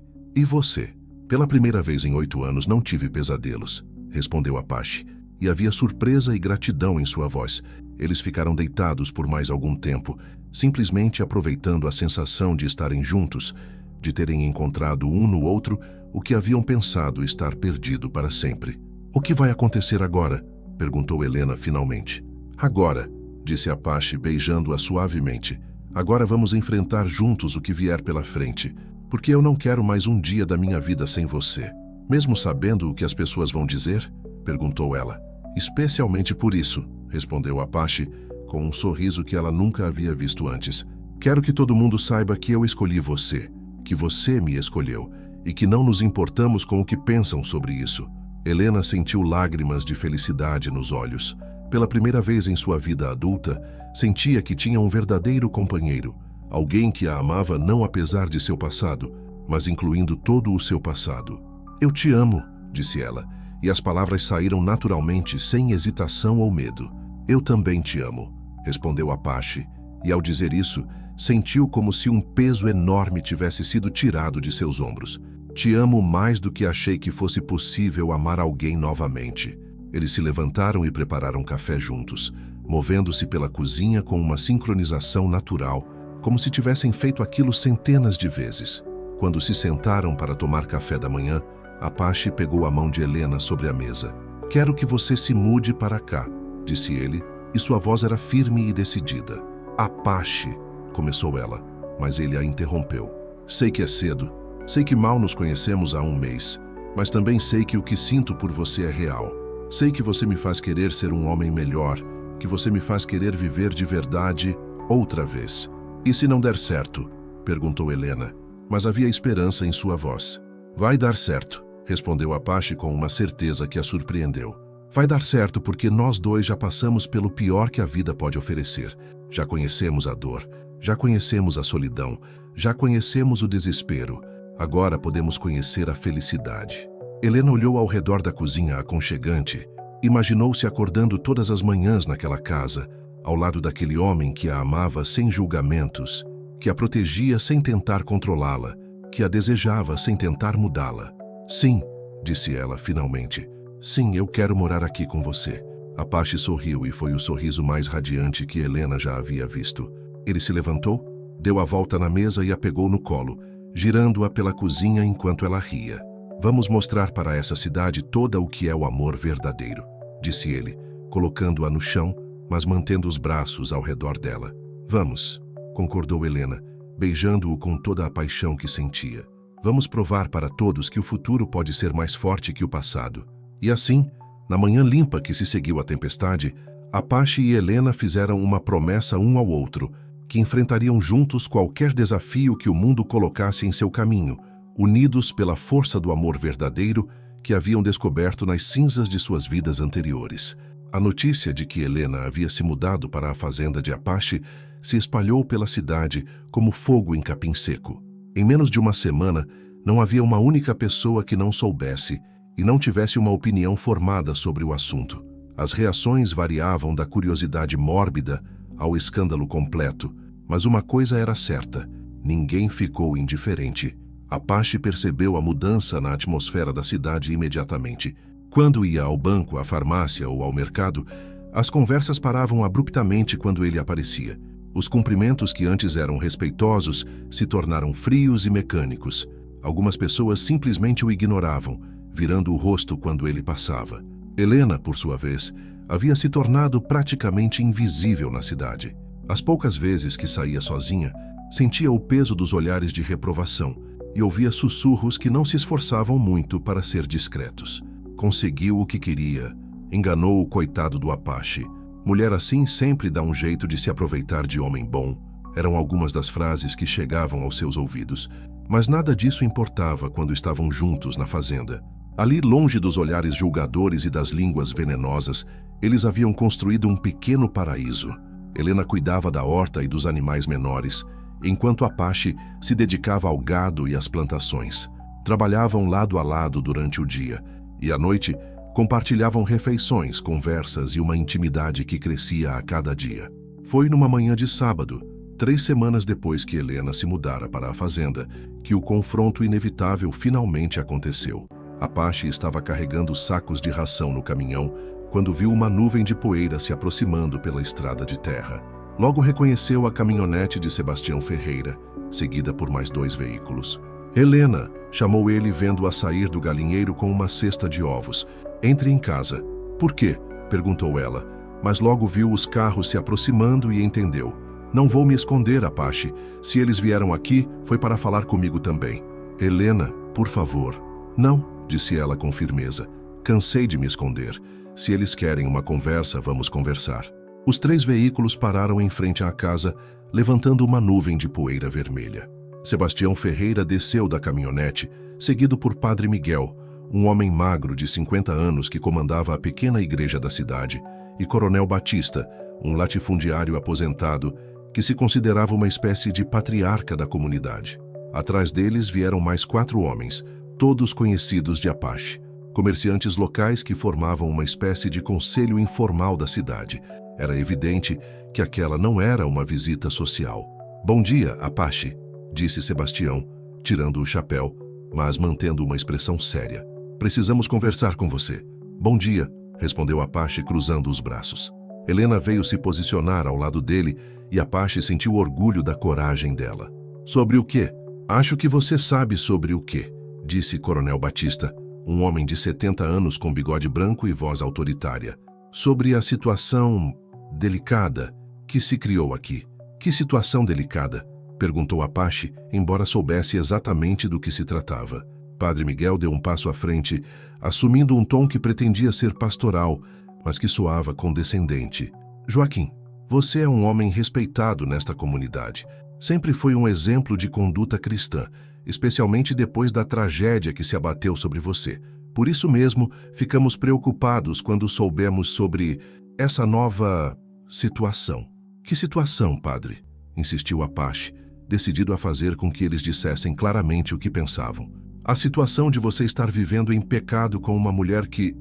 "E você?" "Pela primeira vez em 8 anos não tive pesadelos", respondeu Apache, e havia surpresa e gratidão em sua voz. Eles ficaram deitados por mais algum tempo, simplesmente aproveitando a sensação de estarem juntos, de terem encontrado um no outro o que haviam pensado estar perdido para sempre. "O que vai acontecer agora?", perguntou Helena finalmente. "Agora", disse Apache, beijando-a suavemente. "Agora vamos enfrentar juntos o que vier pela frente, porque eu não quero mais um dia da minha vida sem você." "Mesmo sabendo o que as pessoas vão dizer?", perguntou ela. "Especialmente por isso", respondeu Apache, com um sorriso que ela nunca havia visto antes. "Quero que todo mundo saiba que eu escolhi você, que você me escolheu, e que não nos importamos com o que pensam sobre isso." Helena sentiu lágrimas de felicidade nos olhos. Pela primeira vez em sua vida adulta, sentia que tinha um verdadeiro companheiro, alguém que a amava não apesar de seu passado, mas incluindo todo o seu passado. "Eu te amo", disse ela, e as palavras saíram naturalmente, sem hesitação ou medo. "Eu também te amo", respondeu Apache, e ao dizer isso, sentiu como se um peso enorme tivesse sido tirado de seus ombros. "Te amo mais do que achei que fosse possível amar alguém novamente." Eles se levantaram e prepararam café juntos, movendo-se pela cozinha com uma sincronização natural, como se tivessem feito aquilo centenas de vezes. Quando se sentaram para tomar café da manhã, Apache pegou a mão de Helena sobre a mesa. "Quero que você se mude para cá", disse ele, e sua voz era firme e decidida. "Apache", começou ela, mas ele a interrompeu. "Sei que é cedo, sei que mal nos conhecemos há um mês, mas também sei que o que sinto por você é real. Sei que você me faz querer ser um homem melhor, que você me faz querer viver de verdade outra vez." "E se não der certo?", perguntou Helena, mas havia esperança em sua voz. "Vai dar certo", respondeu Apache com uma certeza que a surpreendeu. "Vai dar certo porque nós dois já passamos pelo pior que a vida pode oferecer. Já conhecemos a dor, já conhecemos a solidão, já conhecemos o desespero. Agora podemos conhecer a felicidade." Helena olhou ao redor da cozinha aconchegante. Imaginou-se acordando todas as manhãs naquela casa, ao lado daquele homem que a amava sem julgamentos, que a protegia sem tentar controlá-la, que a desejava sem tentar mudá-la. "Sim", disse ela finalmente. "Sim, eu quero morar aqui com você." Apache sorriu e foi o sorriso mais radiante que Helena já havia visto. Ele se levantou, deu a volta na mesa e a pegou no colo, girando-a pela cozinha enquanto ela ria. "Vamos mostrar para essa cidade toda o que é o amor verdadeiro", disse ele, colocando-a no chão, mas mantendo os braços ao redor dela. "Vamos", concordou Helena, beijando-o com toda a paixão que sentia. "Vamos provar para todos que o futuro pode ser mais forte que o passado." E assim, na manhã limpa que se seguiu à tempestade, Apache e Helena fizeram uma promessa um ao outro, que enfrentariam juntos qualquer desafio que o mundo colocasse em seu caminho, unidos pela força do amor verdadeiro que haviam descoberto nas cinzas de suas vidas anteriores. A notícia de que Helena havia se mudado para a fazenda de Apache se espalhou pela cidade como fogo em capim seco. Em menos de uma semana, não havia uma única pessoa que não soubesse e não tivesse uma opinião formada sobre o assunto. As reações variavam da curiosidade mórbida ao escândalo completo, mas uma coisa era certa: ninguém ficou indiferente. Apache percebeu a mudança na atmosfera da cidade imediatamente. Quando ia ao banco, à farmácia ou ao mercado, as conversas paravam abruptamente quando ele aparecia. Os cumprimentos que antes eram respeitosos se tornaram frios e mecânicos. Algumas pessoas simplesmente o ignoravam, virando o rosto quando ele passava. Helena, por sua vez, havia se tornado praticamente invisível na cidade. As poucas vezes que saía sozinha, sentia o peso dos olhares de reprovação e ouvia sussurros que não se esforçavam muito para ser discretos. Conseguiu o que queria. Enganou o coitado do Apache. Mulher assim sempre dá um jeito de se aproveitar de homem bom. Eram algumas das frases que chegavam aos seus ouvidos. Mas nada disso importava quando estavam juntos na fazenda. Ali, longe dos olhares julgadores e das línguas venenosas, eles haviam construído um pequeno paraíso. Helena cuidava da horta e dos animais menores, enquanto Apache se dedicava ao gado e às plantações. Trabalhavam lado a lado durante o dia, e à noite compartilhavam refeições, conversas e uma intimidade que crescia a cada dia. Foi numa manhã de sábado, 3 semanas depois que Helena se mudara para a fazenda, que o confronto inevitável finalmente aconteceu. Apache estava carregando sacos de ração no caminhão quando viu uma nuvem de poeira se aproximando pela estrada de terra. Logo reconheceu a caminhonete de Sebastião Ferreira, seguida por mais 2 veículos. Helena, chamou ele vendo-a sair do galinheiro com uma cesta de ovos. Entre em casa. Por quê? Perguntou ela, mas logo viu os carros se aproximando e entendeu. Não vou me esconder, Apache. Se eles vieram aqui, foi para falar comigo também. Helena, por favor. Não, disse ela com firmeza. Cansei de me esconder. Se eles querem uma conversa, vamos conversar. Os 3 veículos pararam em frente à casa, levantando uma nuvem de poeira vermelha. Sebastião Ferreira desceu da caminhonete, seguido por Padre Miguel, um homem magro de 50 anos que comandava a pequena igreja da cidade, e Coronel Batista, um latifundiário aposentado que se considerava uma espécie de patriarca da comunidade. Atrás deles vieram mais 4 homens, todos conhecidos de Apache, comerciantes locais que formavam uma espécie de conselho informal da cidade. Era evidente que aquela não era uma visita social. Bom dia, Apache, disse Sebastião, tirando o chapéu, mas mantendo uma expressão séria. Precisamos conversar com você. Bom dia, respondeu Apache cruzando os braços. Helena veio se posicionar ao lado dele e Apache sentiu orgulho da coragem dela. Sobre o quê? Acho que você sabe sobre o quê, disse Coronel Batista, um homem de 70 anos com bigode branco e voz autoritária. Sobre a situação delicada que se criou aqui. Que situação delicada? Perguntou Apache, embora soubesse exatamente do que se tratava. Padre Miguel deu um passo à frente, assumindo um tom que pretendia ser pastoral, mas que soava condescendente. Joaquim, você é um homem respeitado nesta comunidade. Sempre foi um exemplo de conduta cristã, especialmente depois da tragédia que se abateu sobre você. Por isso mesmo, ficamos preocupados quando soubemos sobre essa nova situação. Que situação, padre? Insistiu Apache, decidido a fazer com que eles dissessem claramente o que pensavam. A situação de você estar vivendo em pecado com uma mulher que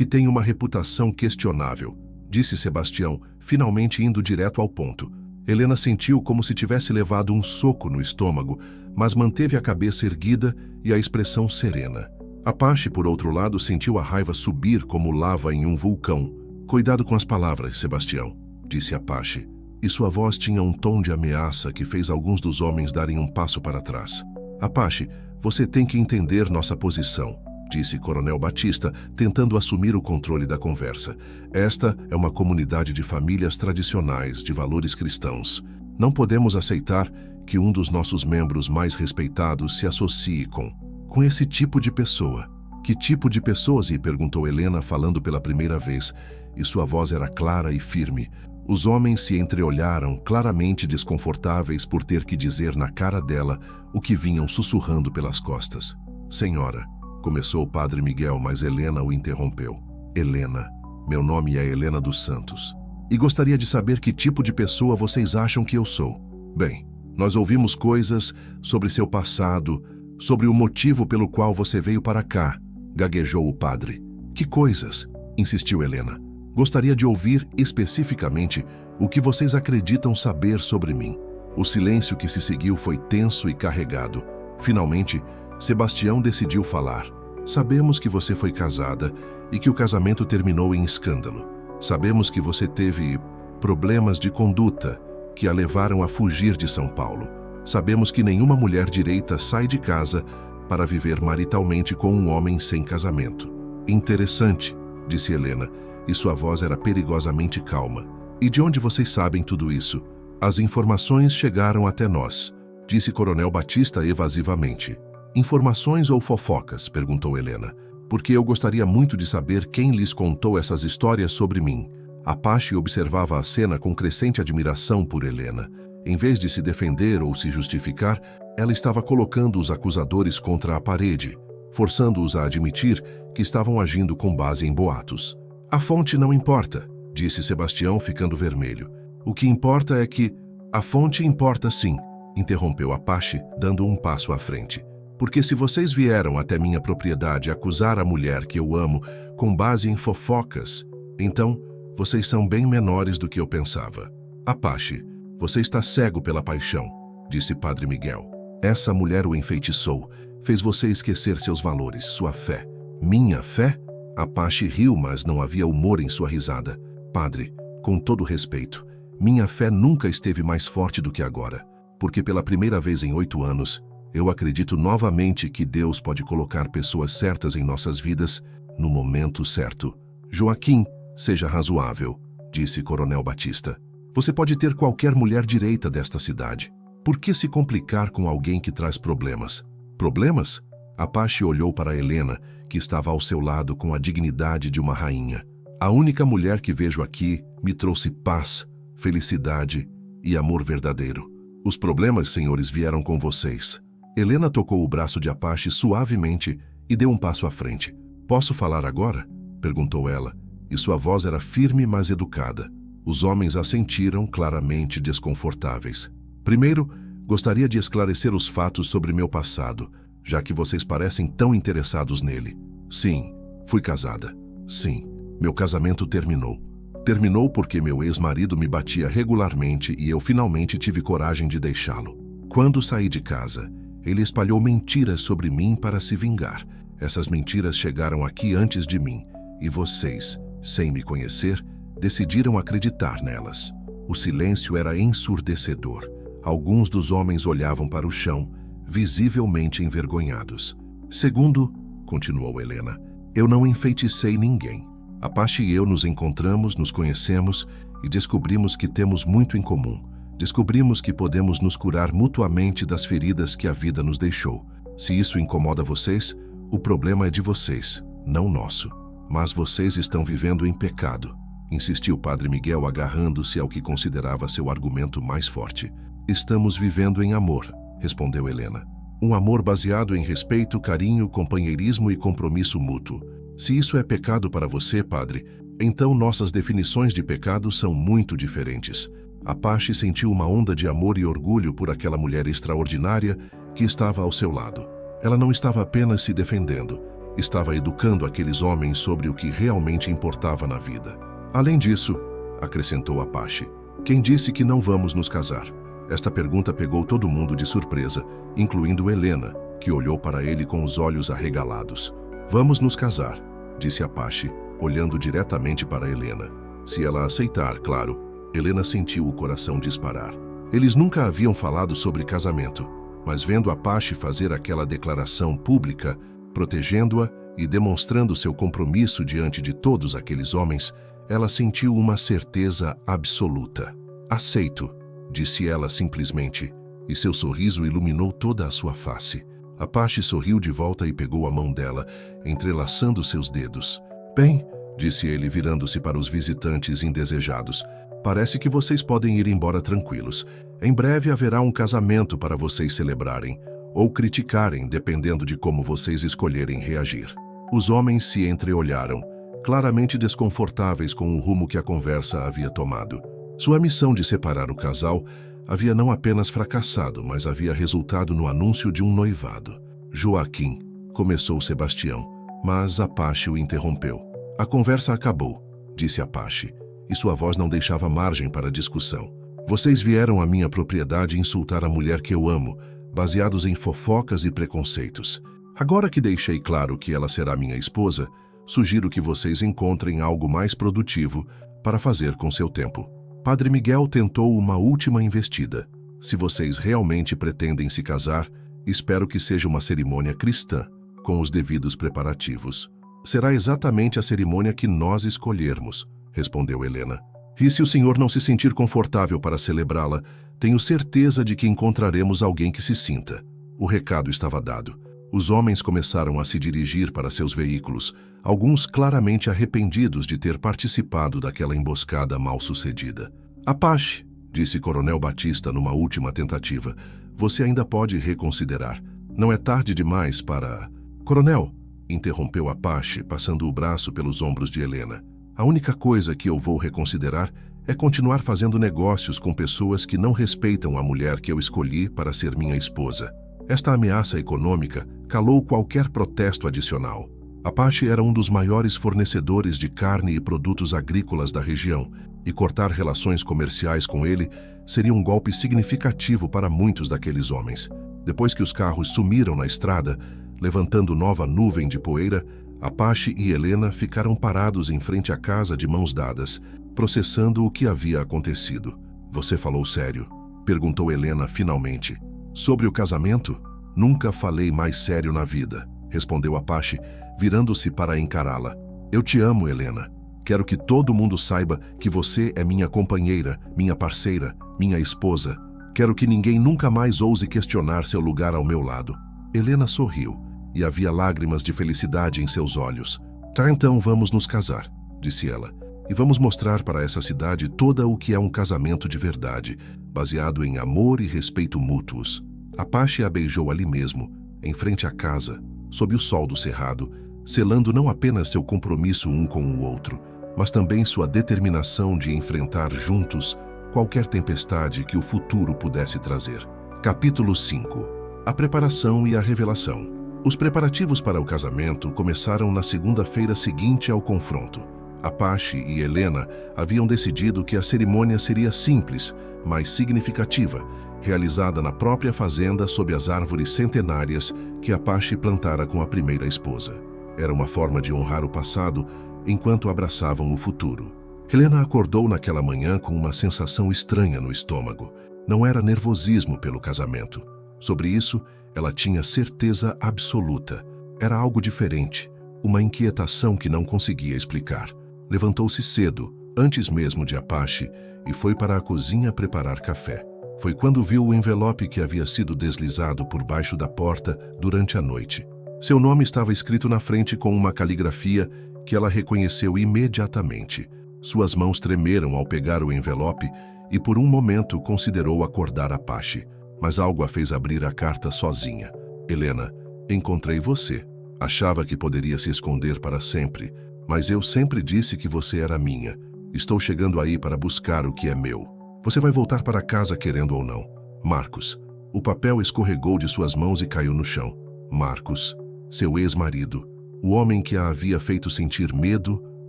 tem uma reputação questionável, disse Sebastião, finalmente indo direto ao ponto. Helena sentiu como se tivesse levado um soco no estômago, mas manteve a cabeça erguida e a expressão serena. Apache, por outro lado, sentiu a raiva subir como lava em um vulcão. Cuidado com as palavras, Sebastião, disse Apache, e sua voz tinha um tom de ameaça que fez alguns dos homens darem um passo para trás. Apache, você tem que entender nossa posição, disse Coronel Batista, tentando assumir o controle da conversa. Esta é uma comunidade de famílias tradicionais, de valores cristãos. Não podemos aceitar que um dos nossos membros mais respeitados se associe com esse tipo de pessoa. Que tipo de pessoas? Perguntou Helena, falando pela primeira vez, e sua voz era clara e firme. Os homens se entreolharam, claramente desconfortáveis por ter que dizer na cara dela o que vinham sussurrando pelas costas. Senhora, começou o Padre Miguel, mas Helena o interrompeu. Helena, meu nome é Helena dos Santos. E gostaria de saber que tipo de pessoa vocês acham que eu sou. Bem, nós ouvimos coisas sobre seu passado, sobre o motivo pelo qual você veio para cá, gaguejou o padre. Que coisas? Insistiu Helena. Gostaria de ouvir especificamente o que vocês acreditam saber sobre mim. O silêncio que se seguiu foi tenso e carregado. Finalmente, Sebastião decidiu falar. Sabemos que você foi casada e que o casamento terminou em escândalo. Sabemos que você teve problemas de conduta que a levaram a fugir de São Paulo. Sabemos que nenhuma mulher direita sai de casa para viver maritalmente com um homem sem casamento. Interessante, disse Helena, e sua voz era perigosamente calma. E de onde vocês sabem tudo isso? As informações chegaram até nós, disse Coronel Batista evasivamente. Informações ou fofocas? Perguntou Helena. Porque eu gostaria muito de saber quem lhes contou essas histórias sobre mim. Apache observava a cena com crescente admiração por Helena. Em vez de se defender ou se justificar, ela estava colocando os acusadores contra a parede, forçando-os a admitir que estavam agindo com base em boatos. A fonte não importa, disse Sebastião, ficando vermelho. O que importa é que... A fonte importa sim, interrompeu Apache, dando um passo à frente. Porque se vocês vieram até minha propriedade acusar a mulher que eu amo com base em fofocas, então vocês são bem menores do que eu pensava. Apache, você está cego pela paixão, disse Padre Miguel. Essa mulher o enfeitiçou, fez você esquecer seus valores, sua fé. Minha fé? Apache riu, mas não havia humor em sua risada. Padre, com todo respeito, minha fé nunca esteve mais forte do que agora, porque pela primeira vez em 8 anos, eu acredito novamente que Deus pode colocar pessoas certas em nossas vidas no momento certo. Joaquim, seja razoável, disse Coronel Batista. Você pode ter qualquer mulher direita desta cidade. Por que se complicar com alguém que traz problemas? Problemas? Apache olhou para Helena, que estava ao seu lado com a dignidade de uma rainha. A única mulher que vejo aqui me trouxe paz, felicidade e amor verdadeiro. Os problemas, senhores, vieram com vocês. Helena tocou o braço de Apache suavemente e deu um passo à frente. Posso falar agora? Perguntou ela, e sua voz era firme, mas educada. Os homens assentiram, claramente desconfortáveis. Primeiro, gostaria de esclarecer os fatos sobre meu passado, já que vocês parecem tão interessados nele. Sim, fui casada. Sim, meu casamento terminou. Terminou porque meu ex-marido me batia regularmente e eu finalmente tive coragem de deixá-lo. Quando saí de casa, ele espalhou mentiras sobre mim para se vingar. Essas mentiras chegaram aqui antes de mim, e vocês, sem me conhecer, decidiram acreditar nelas. O silêncio era ensurdecedor. Alguns dos homens olhavam para o chão, visivelmente envergonhados. Segundo, continuou Helena, eu não enfeiticei ninguém. Apache e eu nos encontramos, nos conhecemos e descobrimos que temos muito em comum. Descobrimos que podemos nos curar mutuamente das feridas que a vida nos deixou. Se isso incomoda vocês, o problema é de vocês, não nosso. Mas vocês estão vivendo em pecado, insistiu Padre Miguel, agarrando-se ao que considerava seu argumento mais forte. Estamos vivendo em amor, respondeu Helena. Um amor baseado em respeito, carinho, companheirismo e compromisso mútuo. Se isso é pecado para você, padre, então nossas definições de pecado são muito diferentes. Apache sentiu uma onda de amor e orgulho por aquela mulher extraordinária que estava ao seu lado. Ela não estava apenas se defendendo, estava educando aqueles homens sobre o que realmente importava na vida. Além disso, acrescentou Apache, quem disse que não vamos nos casar? Esta pergunta pegou todo mundo de surpresa, incluindo Helena, que olhou para ele com os olhos arregalados. Vamos nos casar, disse Apache, olhando diretamente para Helena. Se ela aceitar, claro. Helena sentiu o coração disparar. Eles nunca haviam falado sobre casamento, mas vendo Apache fazer aquela declaração pública, protegendo-a e demonstrando seu compromisso diante de todos aqueles homens, ela sentiu uma certeza absoluta. Aceito, disse ela simplesmente, e seu sorriso iluminou toda a sua face. Apache sorriu de volta e pegou a mão dela, entrelaçando seus dedos. Bem, disse ele, virando-se para os visitantes indesejados, parece que vocês podem ir embora tranquilos. Em breve haverá um casamento para vocês celebrarem, ou criticarem, dependendo de como vocês escolherem reagir. Os homens se entreolharam, claramente desconfortáveis com o rumo que a conversa havia tomado. Sua missão de separar o casal havia não apenas fracassado, mas havia resultado no anúncio de um noivado. Joaquim, começou Sebastião, mas Apache o interrompeu. A conversa acabou, disse Apache, e sua voz não deixava margem para discussão. Vocês vieram à minha propriedade insultar a mulher que eu amo, baseados em fofocas e preconceitos. Agora que deixei claro que ela será minha esposa, sugiro que vocês encontrem algo mais produtivo para fazer com seu tempo. Padre Miguel tentou uma última investida. Se vocês realmente pretendem se casar, espero que seja uma cerimônia cristã, com os devidos preparativos. Será exatamente a cerimônia que nós escolhermos, respondeu Helena. E se o senhor não se sentir confortável para celebrá-la, tenho certeza de que encontraremos alguém que se sinta. O recado estava dado. Os homens começaram a se dirigir para seus veículos, alguns claramente arrependidos de ter participado daquela emboscada mal-sucedida. Apache, disse Coronel Batista numa última tentativa, você ainda pode reconsiderar. Não é tarde demais para... Coronel, interrompeu Apache, passando o braço pelos ombros de Helena. A única coisa que eu vou reconsiderar é continuar fazendo negócios com pessoas que não respeitam a mulher que eu escolhi para ser minha esposa. Esta ameaça econômica calou qualquer protesto adicional. Apache era um dos maiores fornecedores de carne e produtos agrícolas da região, e cortar relações comerciais com ele seria um golpe significativo para muitos daqueles homens. Depois que os carros sumiram na estrada, levantando nova nuvem de poeira, Apache e Helena ficaram parados em frente à casa de mãos dadas, processando o que havia acontecido. Você falou sério? Perguntou Helena finalmente. Sobre o casamento? Nunca falei mais sério na vida, respondeu Apache, virando-se para encará-la. Eu te amo, Helena. Quero que todo mundo saiba que você é minha companheira, minha parceira, minha esposa. Quero que ninguém nunca mais ouse questionar seu lugar ao meu lado. Helena sorriu, e havia lágrimas de felicidade em seus olhos. Tá, então vamos nos casar, disse ela, e vamos mostrar para essa cidade toda o que é um casamento de verdade, baseado em amor e respeito mútuos. Apache a beijou ali mesmo, em frente à casa, sob o sol do cerrado, selando não apenas seu compromisso um com o outro, mas também sua determinação de enfrentar juntos qualquer tempestade que o futuro pudesse trazer. Capítulo 5. A preparação e a revelação. Os preparativos para o casamento começaram na segunda-feira seguinte ao confronto. Apache e Helena haviam decidido que a cerimônia seria simples, mas significativa, realizada na própria fazenda sob as árvores centenárias que Apache plantara com a primeira esposa. Era uma forma de honrar o passado enquanto abraçavam o futuro. Helena acordou naquela manhã com uma sensação estranha no estômago. Não era nervosismo pelo casamento. Sobre isso, ela tinha certeza absoluta. Era algo diferente, uma inquietação que não conseguia explicar. Levantou-se cedo, antes mesmo de Apache, e foi para a cozinha preparar café. Foi quando viu o envelope que havia sido deslizado por baixo da porta durante a noite. Seu nome estava escrito na frente com uma caligrafia que ela reconheceu imediatamente. Suas mãos tremeram ao pegar o envelope e por um momento considerou acordar Apache, mas algo a fez abrir a carta sozinha. Helena, encontrei você. Achava que poderia se esconder para sempre, mas eu sempre disse que você era minha. Estou chegando aí para buscar o que é meu. Você vai voltar para casa querendo ou não. Marcos. O papel escorregou de suas mãos e caiu no chão. Marcos, seu ex-marido, o homem que a havia feito sentir medo,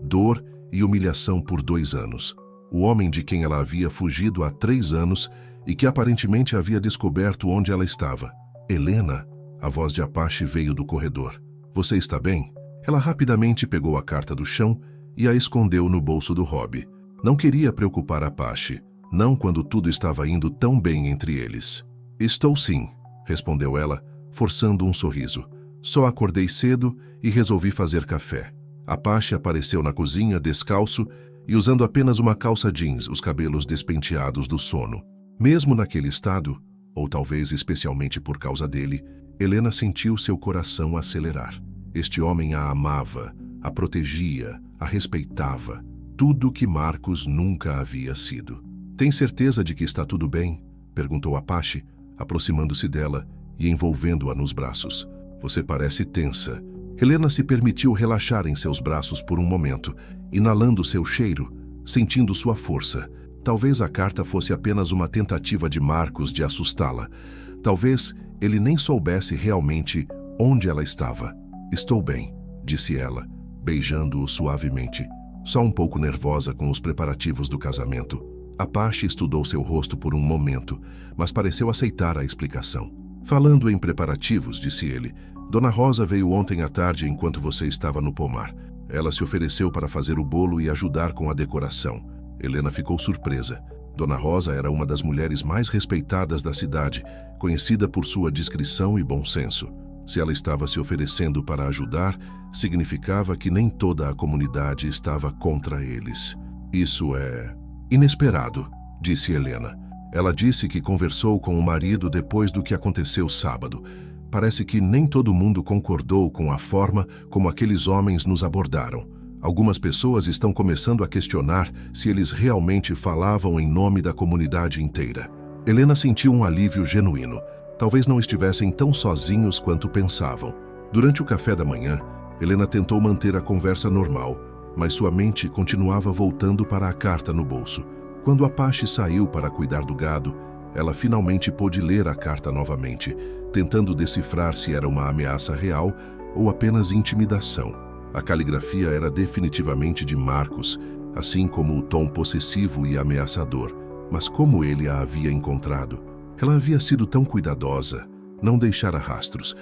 dor e humilhação por 2 anos. O homem de quem ela havia fugido há 3 anos e que aparentemente havia descoberto onde ela estava. Helena, a voz de Apache veio do corredor. Você está bem? Ela rapidamente pegou a carta do chão e a escondeu no bolso do hobby. Não queria preocupar Apache, não quando tudo estava indo tão bem entre eles. Estou sim, respondeu ela, forçando um sorriso. Só acordei cedo e resolvi fazer café. Apache apareceu na cozinha descalço e usando apenas uma calça jeans, os cabelos despenteados do sono. Mesmo naquele estado, ou talvez especialmente por causa dele, Helena sentiu seu coração acelerar. Este homem a amava, a protegia, a respeitava, tudo que Marcos nunca havia sido. Tem certeza de que está tudo bem? Perguntou Apache, aproximando-se dela e envolvendo-a nos braços. Você parece tensa. Helena se permitiu relaxar em seus braços por um momento, inalando seu cheiro, sentindo sua força. Talvez a carta fosse apenas uma tentativa de Marcos de assustá-la. Talvez ele nem soubesse realmente onde ela estava. Estou bem, disse ela, beijando-o suavemente, só um pouco nervosa com os preparativos do casamento. Apache estudou seu rosto por um momento, mas pareceu aceitar a explicação. Falando em preparativos, disse ele, Dona Rosa veio ontem à tarde enquanto você estava no pomar. Ela se ofereceu para fazer o bolo e ajudar com a decoração. Helena ficou surpresa. Dona Rosa era uma das mulheres mais respeitadas da cidade, conhecida por sua discrição e bom senso. Se ela estava se oferecendo para ajudar, significava que nem toda a comunidade estava contra eles. Isso é inesperado, disse Helena. Ela disse que conversou com o marido depois do que aconteceu sábado. Parece que nem todo mundo concordou com a forma como aqueles homens nos abordaram. Algumas pessoas estão começando a questionar se eles realmente falavam em nome da comunidade inteira. Helena sentiu um alívio genuíno. Talvez não estivessem tão sozinhos quanto pensavam. Durante o café da manhã, Helena tentou manter a conversa normal, mas sua mente continuava voltando para a carta no bolso. Quando Apache saiu para cuidar do gado, ela finalmente pôde ler a carta novamente, tentando decifrar se era uma ameaça real ou apenas intimidação. A caligrafia era definitivamente de Marcos, assim como o tom possessivo e ameaçador. Mas como ele a havia encontrado? Ela havia sido tão cuidadosa, não deixara rastros.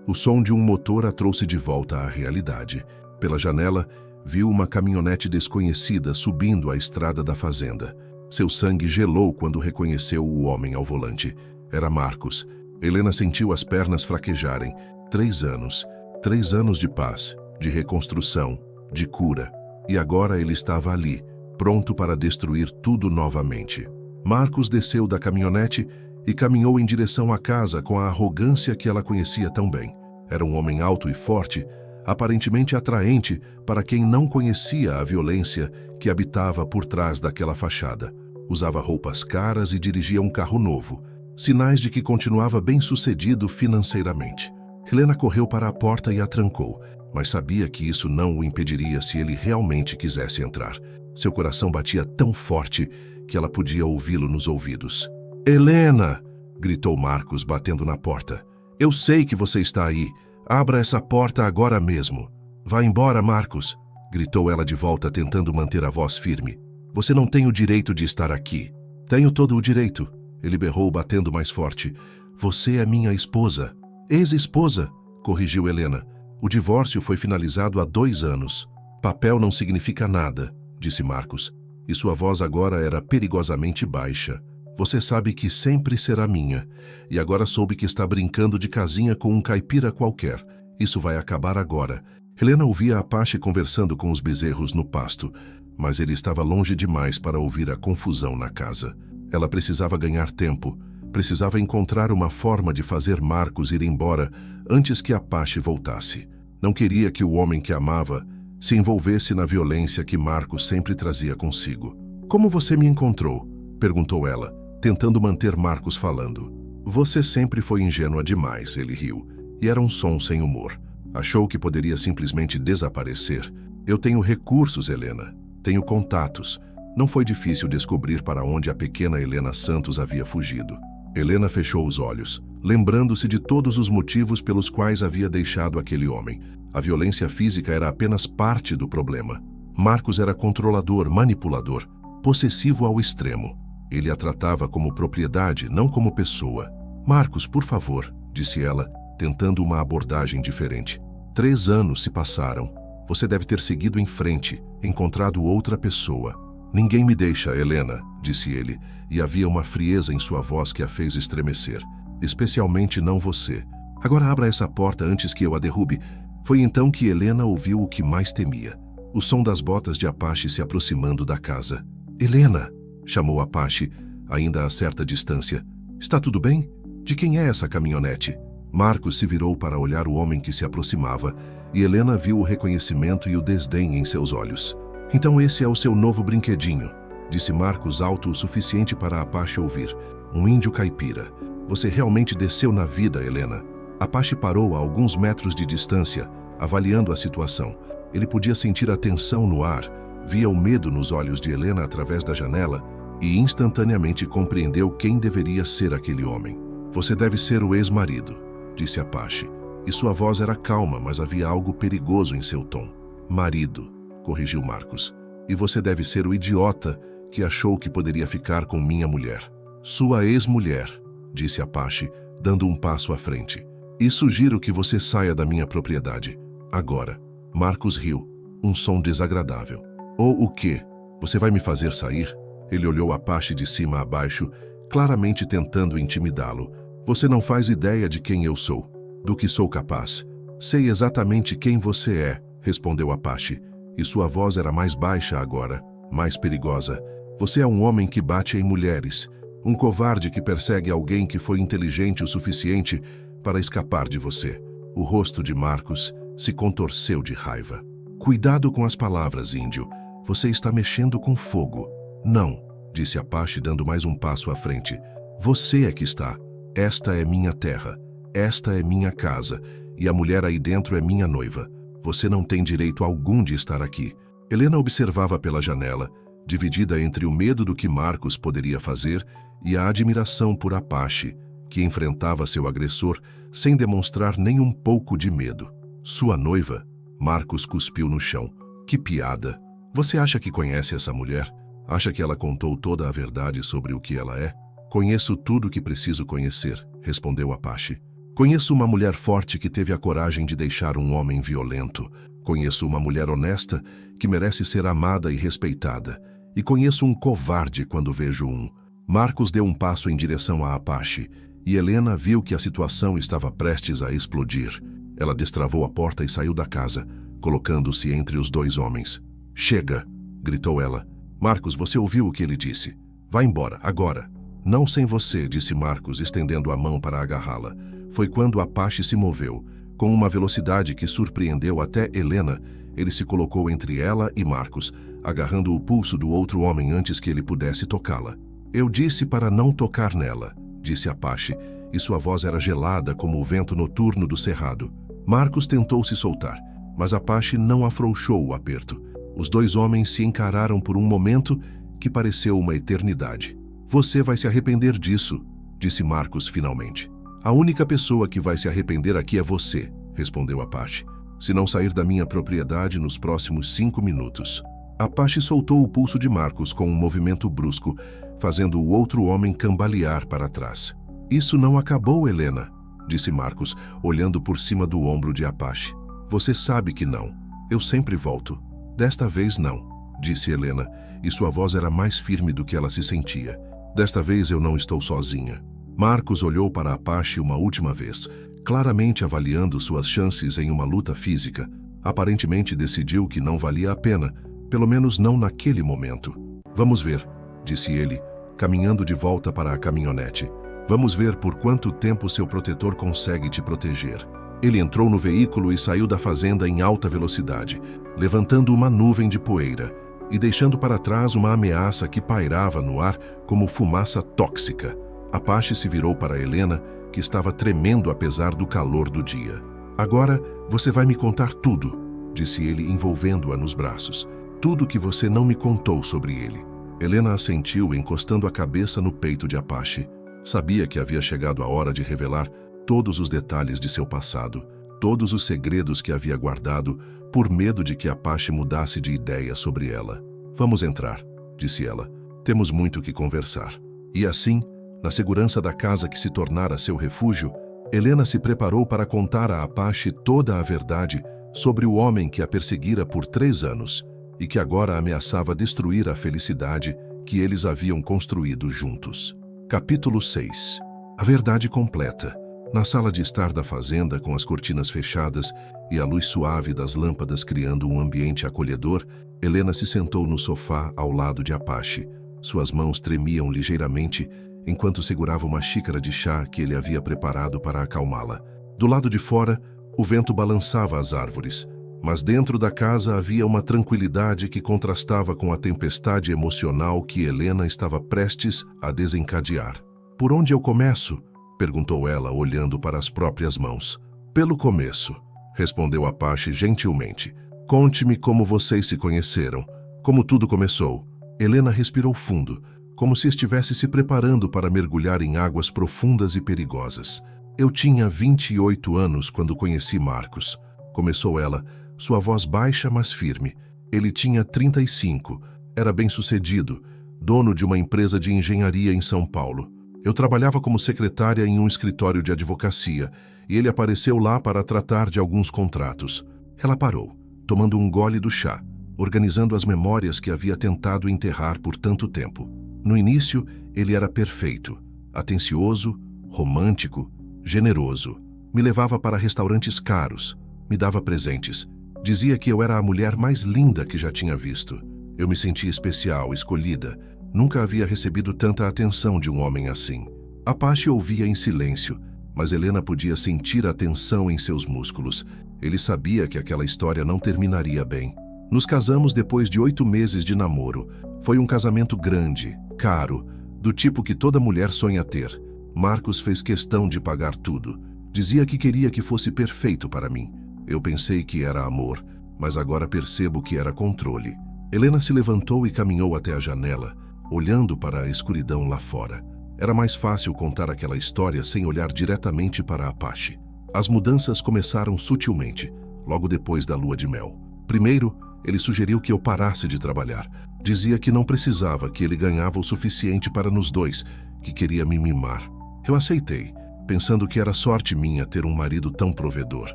O som de um motor a trouxe de volta à realidade. Pela janela, viu uma caminhonete desconhecida subindo a estrada da fazenda. Seu sangue gelou quando reconheceu o homem ao volante. Era Marcos. Helena sentiu as pernas fraquejarem. 3 anos. 3 anos de paz, de reconstrução, de cura. E agora ele estava ali, pronto para destruir tudo novamente. Marcos desceu da caminhonete e caminhou em direção à casa com a arrogância que ela conhecia tão bem. Era um homem alto e forte, aparentemente atraente para quem não conhecia a violência que habitava por trás daquela fachada. Usava roupas caras e dirigia um carro novo, sinais de que continuava bem-sucedido financeiramente. Helena correu para a porta e a trancou, mas sabia que isso não o impediria se ele realmente quisesse entrar. Seu coração batia tão forte que ela podia ouvi-lo nos ouvidos. "Helena!" gritou Marcos, batendo na porta. "Eu sei que você está aí. Abra essa porta agora mesmo." "Vá embora, Marcos!" gritou ela de volta, tentando manter a voz firme. "Você não tem o direito de estar aqui." "Tenho todo o direito," ele berrou, batendo mais forte. "Você é minha esposa." "Ex-esposa," corrigiu Helena. "O divórcio foi finalizado há 2 anos. Papel não significa nada," disse Marcos, e sua voz agora era perigosamente baixa. "Você sabe que sempre será minha, e agora soube que está brincando de casinha com um caipira qualquer. Isso vai acabar agora." Helena ouvia Apache conversando com os bezerros no pasto, mas ele estava longe demais para ouvir a confusão na casa. Ela precisava ganhar tempo, precisava encontrar uma forma de fazer Marcos ir embora antes que Apache voltasse. Não queria que o homem que amava se envolvesse na violência que Marcos sempre trazia consigo. "Como você me encontrou?" perguntou ela, tentando manter Marcos falando. "Você sempre foi ingênua demais," ele riu, e era um som sem humor. Achou que poderia simplesmente desaparecer. "Eu tenho recursos, Helena. Tenho contatos." Não foi difícil descobrir para onde a pequena Helena Santos havia fugido. Helena fechou os olhos, lembrando-se de todos os motivos pelos quais havia deixado aquele homem. A violência física era apenas parte do problema. Marcos era controlador, manipulador, possessivo ao extremo. Ele a tratava como propriedade, não como pessoa. "Marcos, por favor," disse ela, tentando uma abordagem diferente. 3 anos se passaram. Você deve ter seguido em frente, encontrado outra pessoa. "Ninguém me deixa, Helena," disse ele, e havia uma frieza em sua voz que a fez estremecer. "Especialmente não você. Agora abra essa porta antes que eu a derrube." Foi então que Helena ouviu o que mais temia: o som das botas de Apache se aproximando da casa. "Helena!" chamou Apache, ainda a certa distância. "Está tudo bem? De quem é essa caminhonete?" Marcos se virou para olhar o homem que se aproximava, e Helena viu o reconhecimento e o desdém em seus olhos. "Então esse é o seu novo brinquedinho," disse Marcos, alto o suficiente para Apache ouvir. "Um índio caipira. Você realmente desceu na vida, Helena." Apache parou a alguns metros de distância, avaliando a situação. Ele podia sentir a tensão no ar, via o medo nos olhos de Helena através da janela e instantaneamente compreendeu quem deveria ser aquele homem. "Você deve ser o ex-marido," disse Apache, e sua voz era calma, mas havia algo perigoso em seu tom. "Marido," corrigiu Marcos. "E você deve ser o idiota que achou que poderia ficar com minha mulher." "Sua ex-mulher," disse Apache, dando um passo à frente. "E sugiro que você saia da minha propriedade. Agora." Marcos riu, um som desagradável. "Ou o quê?" Você vai me fazer sair? Ele olhou Apache de cima a baixo, claramente tentando intimidá-lo. Você não faz ideia de quem eu sou, do que sou capaz. Sei exatamente quem você é, respondeu Apache, e sua voz era mais baixa agora, mais perigosa. Você é um homem que bate em mulheres, um covarde que persegue alguém que foi inteligente o suficiente para escapar de você. O rosto de Marcos se contorceu de raiva. Cuidado com as palavras, índio. Você está mexendo com fogo. Não, disse Apache dando mais um passo à frente. Você é que está. Esta é minha terra. Esta é minha casa. E a mulher aí dentro é minha noiva. Você não tem direito algum de estar aqui. Helena observava pela janela, dividida entre o medo do que Marcos poderia fazer e a admiração por Apache, que enfrentava seu agressor sem demonstrar nem um pouco de medo. Sua noiva? Marcos cuspiu no chão. Que piada! Você acha que conhece essa mulher? Acha que ela contou toda a verdade sobre o que ela é? Conheço tudo o que preciso conhecer, respondeu Apache. Conheço uma mulher forte que teve a coragem de deixar um homem violento. Conheço uma mulher honesta que merece ser amada e respeitada. E conheço um covarde quando vejo um. Marcos deu um passo em direção a Apache, e Helena viu que a situação estava prestes a explodir. Ela destravou a porta e saiu da casa, colocando-se entre os dois homens. Chega! Gritou ela. Marcos, você ouviu o que ele disse? Vá embora, agora. Não sem você, disse Marcos, estendendo a mão para agarrá-la. Foi quando Apache se moveu. Com uma velocidade que surpreendeu até Helena, ele se colocou entre ela e Marcos, agarrando o pulso do outro homem antes que ele pudesse tocá-la. Eu disse para não tocar nela, disse Apache, e sua voz era gelada como o vento noturno do cerrado. Marcos tentou se soltar, mas Apache não afrouxou o aperto. Os dois homens se encararam por um momento que pareceu uma eternidade. Você vai se arrepender disso, disse Marcos finalmente. A única pessoa que vai se arrepender aqui é você, respondeu Apache, se não sair da minha propriedade nos próximos 5 minutos. Apache soltou o pulso de Marcos com um movimento brusco, fazendo o outro homem cambalear para trás. Isso não acabou, Helena, disse Marcos, olhando por cima do ombro de Apache. Você sabe que não. Eu sempre volto. Desta vez não, disse Helena, e sua voz era mais firme do que ela se sentia. Desta vez eu não estou sozinha. Marcos olhou para Apache uma última vez, claramente avaliando suas chances em uma luta física. Aparentemente decidiu que não valia a pena, pelo menos não naquele momento. Vamos ver, disse ele, caminhando de volta para a caminhonete. Vamos ver por quanto tempo seu protetor consegue te proteger. Ele entrou no veículo e saiu da fazenda em alta velocidade, levantando uma nuvem de poeira e deixando para trás uma ameaça que pairava no ar como fumaça tóxica. Apache se virou para Helena, que estava tremendo apesar do calor do dia. Agora você vai me contar tudo, disse ele envolvendo-a nos braços. Tudo que você não me contou sobre ele. Helena assentiu, encostando a cabeça no peito de Apache. Sabia que havia chegado a hora de revelar todos os detalhes de seu passado, todos os segredos que havia guardado, por medo de que Apache mudasse de ideia sobre ela. Vamos entrar, disse ela. Temos muito que conversar. E assim, na segurança da casa que se tornara seu refúgio, Helena se preparou para contar a Apache toda a verdade sobre o homem que a perseguira por 3 anos e que agora ameaçava destruir a felicidade que eles haviam construído juntos. Capítulo 6. A verdade completa. Na sala de estar da fazenda, com as cortinas fechadas e a luz suave das lâmpadas criando um ambiente acolhedor, Helena se sentou no sofá ao lado de Apache. Suas mãos tremiam ligeiramente enquanto segurava uma xícara de chá que ele havia preparado para acalmá-la. Do lado de fora, o vento balançava as árvores, mas dentro da casa havia uma tranquilidade que contrastava com a tempestade emocional que Helena estava prestes a desencadear. Por onde eu começo? Perguntou ela, olhando para as próprias mãos. Pelo começo, respondeu Apache gentilmente. Conte-me como vocês se conheceram, como tudo começou. Helena respirou fundo, como se estivesse se preparando para mergulhar em águas profundas e perigosas. Eu tinha 28 anos quando conheci Marcos, começou ela, sua voz baixa mas firme. Ele tinha 35, era bem-sucedido, dono de uma empresa de engenharia em São Paulo. Eu trabalhava como secretária em um escritório de advocacia e ele apareceu lá para tratar de alguns contratos. Ela parou, tomando um gole do chá. organizando as memórias que havia tentado enterrar por tanto tempo. No início, ele era perfeito, atencioso, romântico, generoso. Me levava para restaurantes caros, me dava presentes. Dizia que eu era a mulher mais linda que já tinha visto. Eu me sentia especial, escolhida. Nunca havia recebido tanta atenção de um homem assim. Apache ouvia em silêncio, mas Helena podia sentir a tensão em seus músculos. Ele sabia que aquela história não terminaria bem. Nos casamos depois de 8 meses de namoro. Foi um casamento grande, caro, do tipo que toda mulher sonha ter. Marcos fez questão de pagar tudo. Dizia que queria que fosse perfeito para mim. Eu pensei que era amor, mas agora percebo que era controle. Helena se levantou e caminhou até a janela, olhando para a escuridão lá fora. Era mais fácil contar aquela história sem olhar diretamente para Apache. As mudanças começaram sutilmente, logo depois da lua de mel. Primeiro, ele sugeriu que eu parasse de trabalhar. Dizia que não precisava, que ele ganhava o suficiente para nos dois, que queria me mimar. Eu aceitei, pensando que era sorte minha ter um marido tão provedor.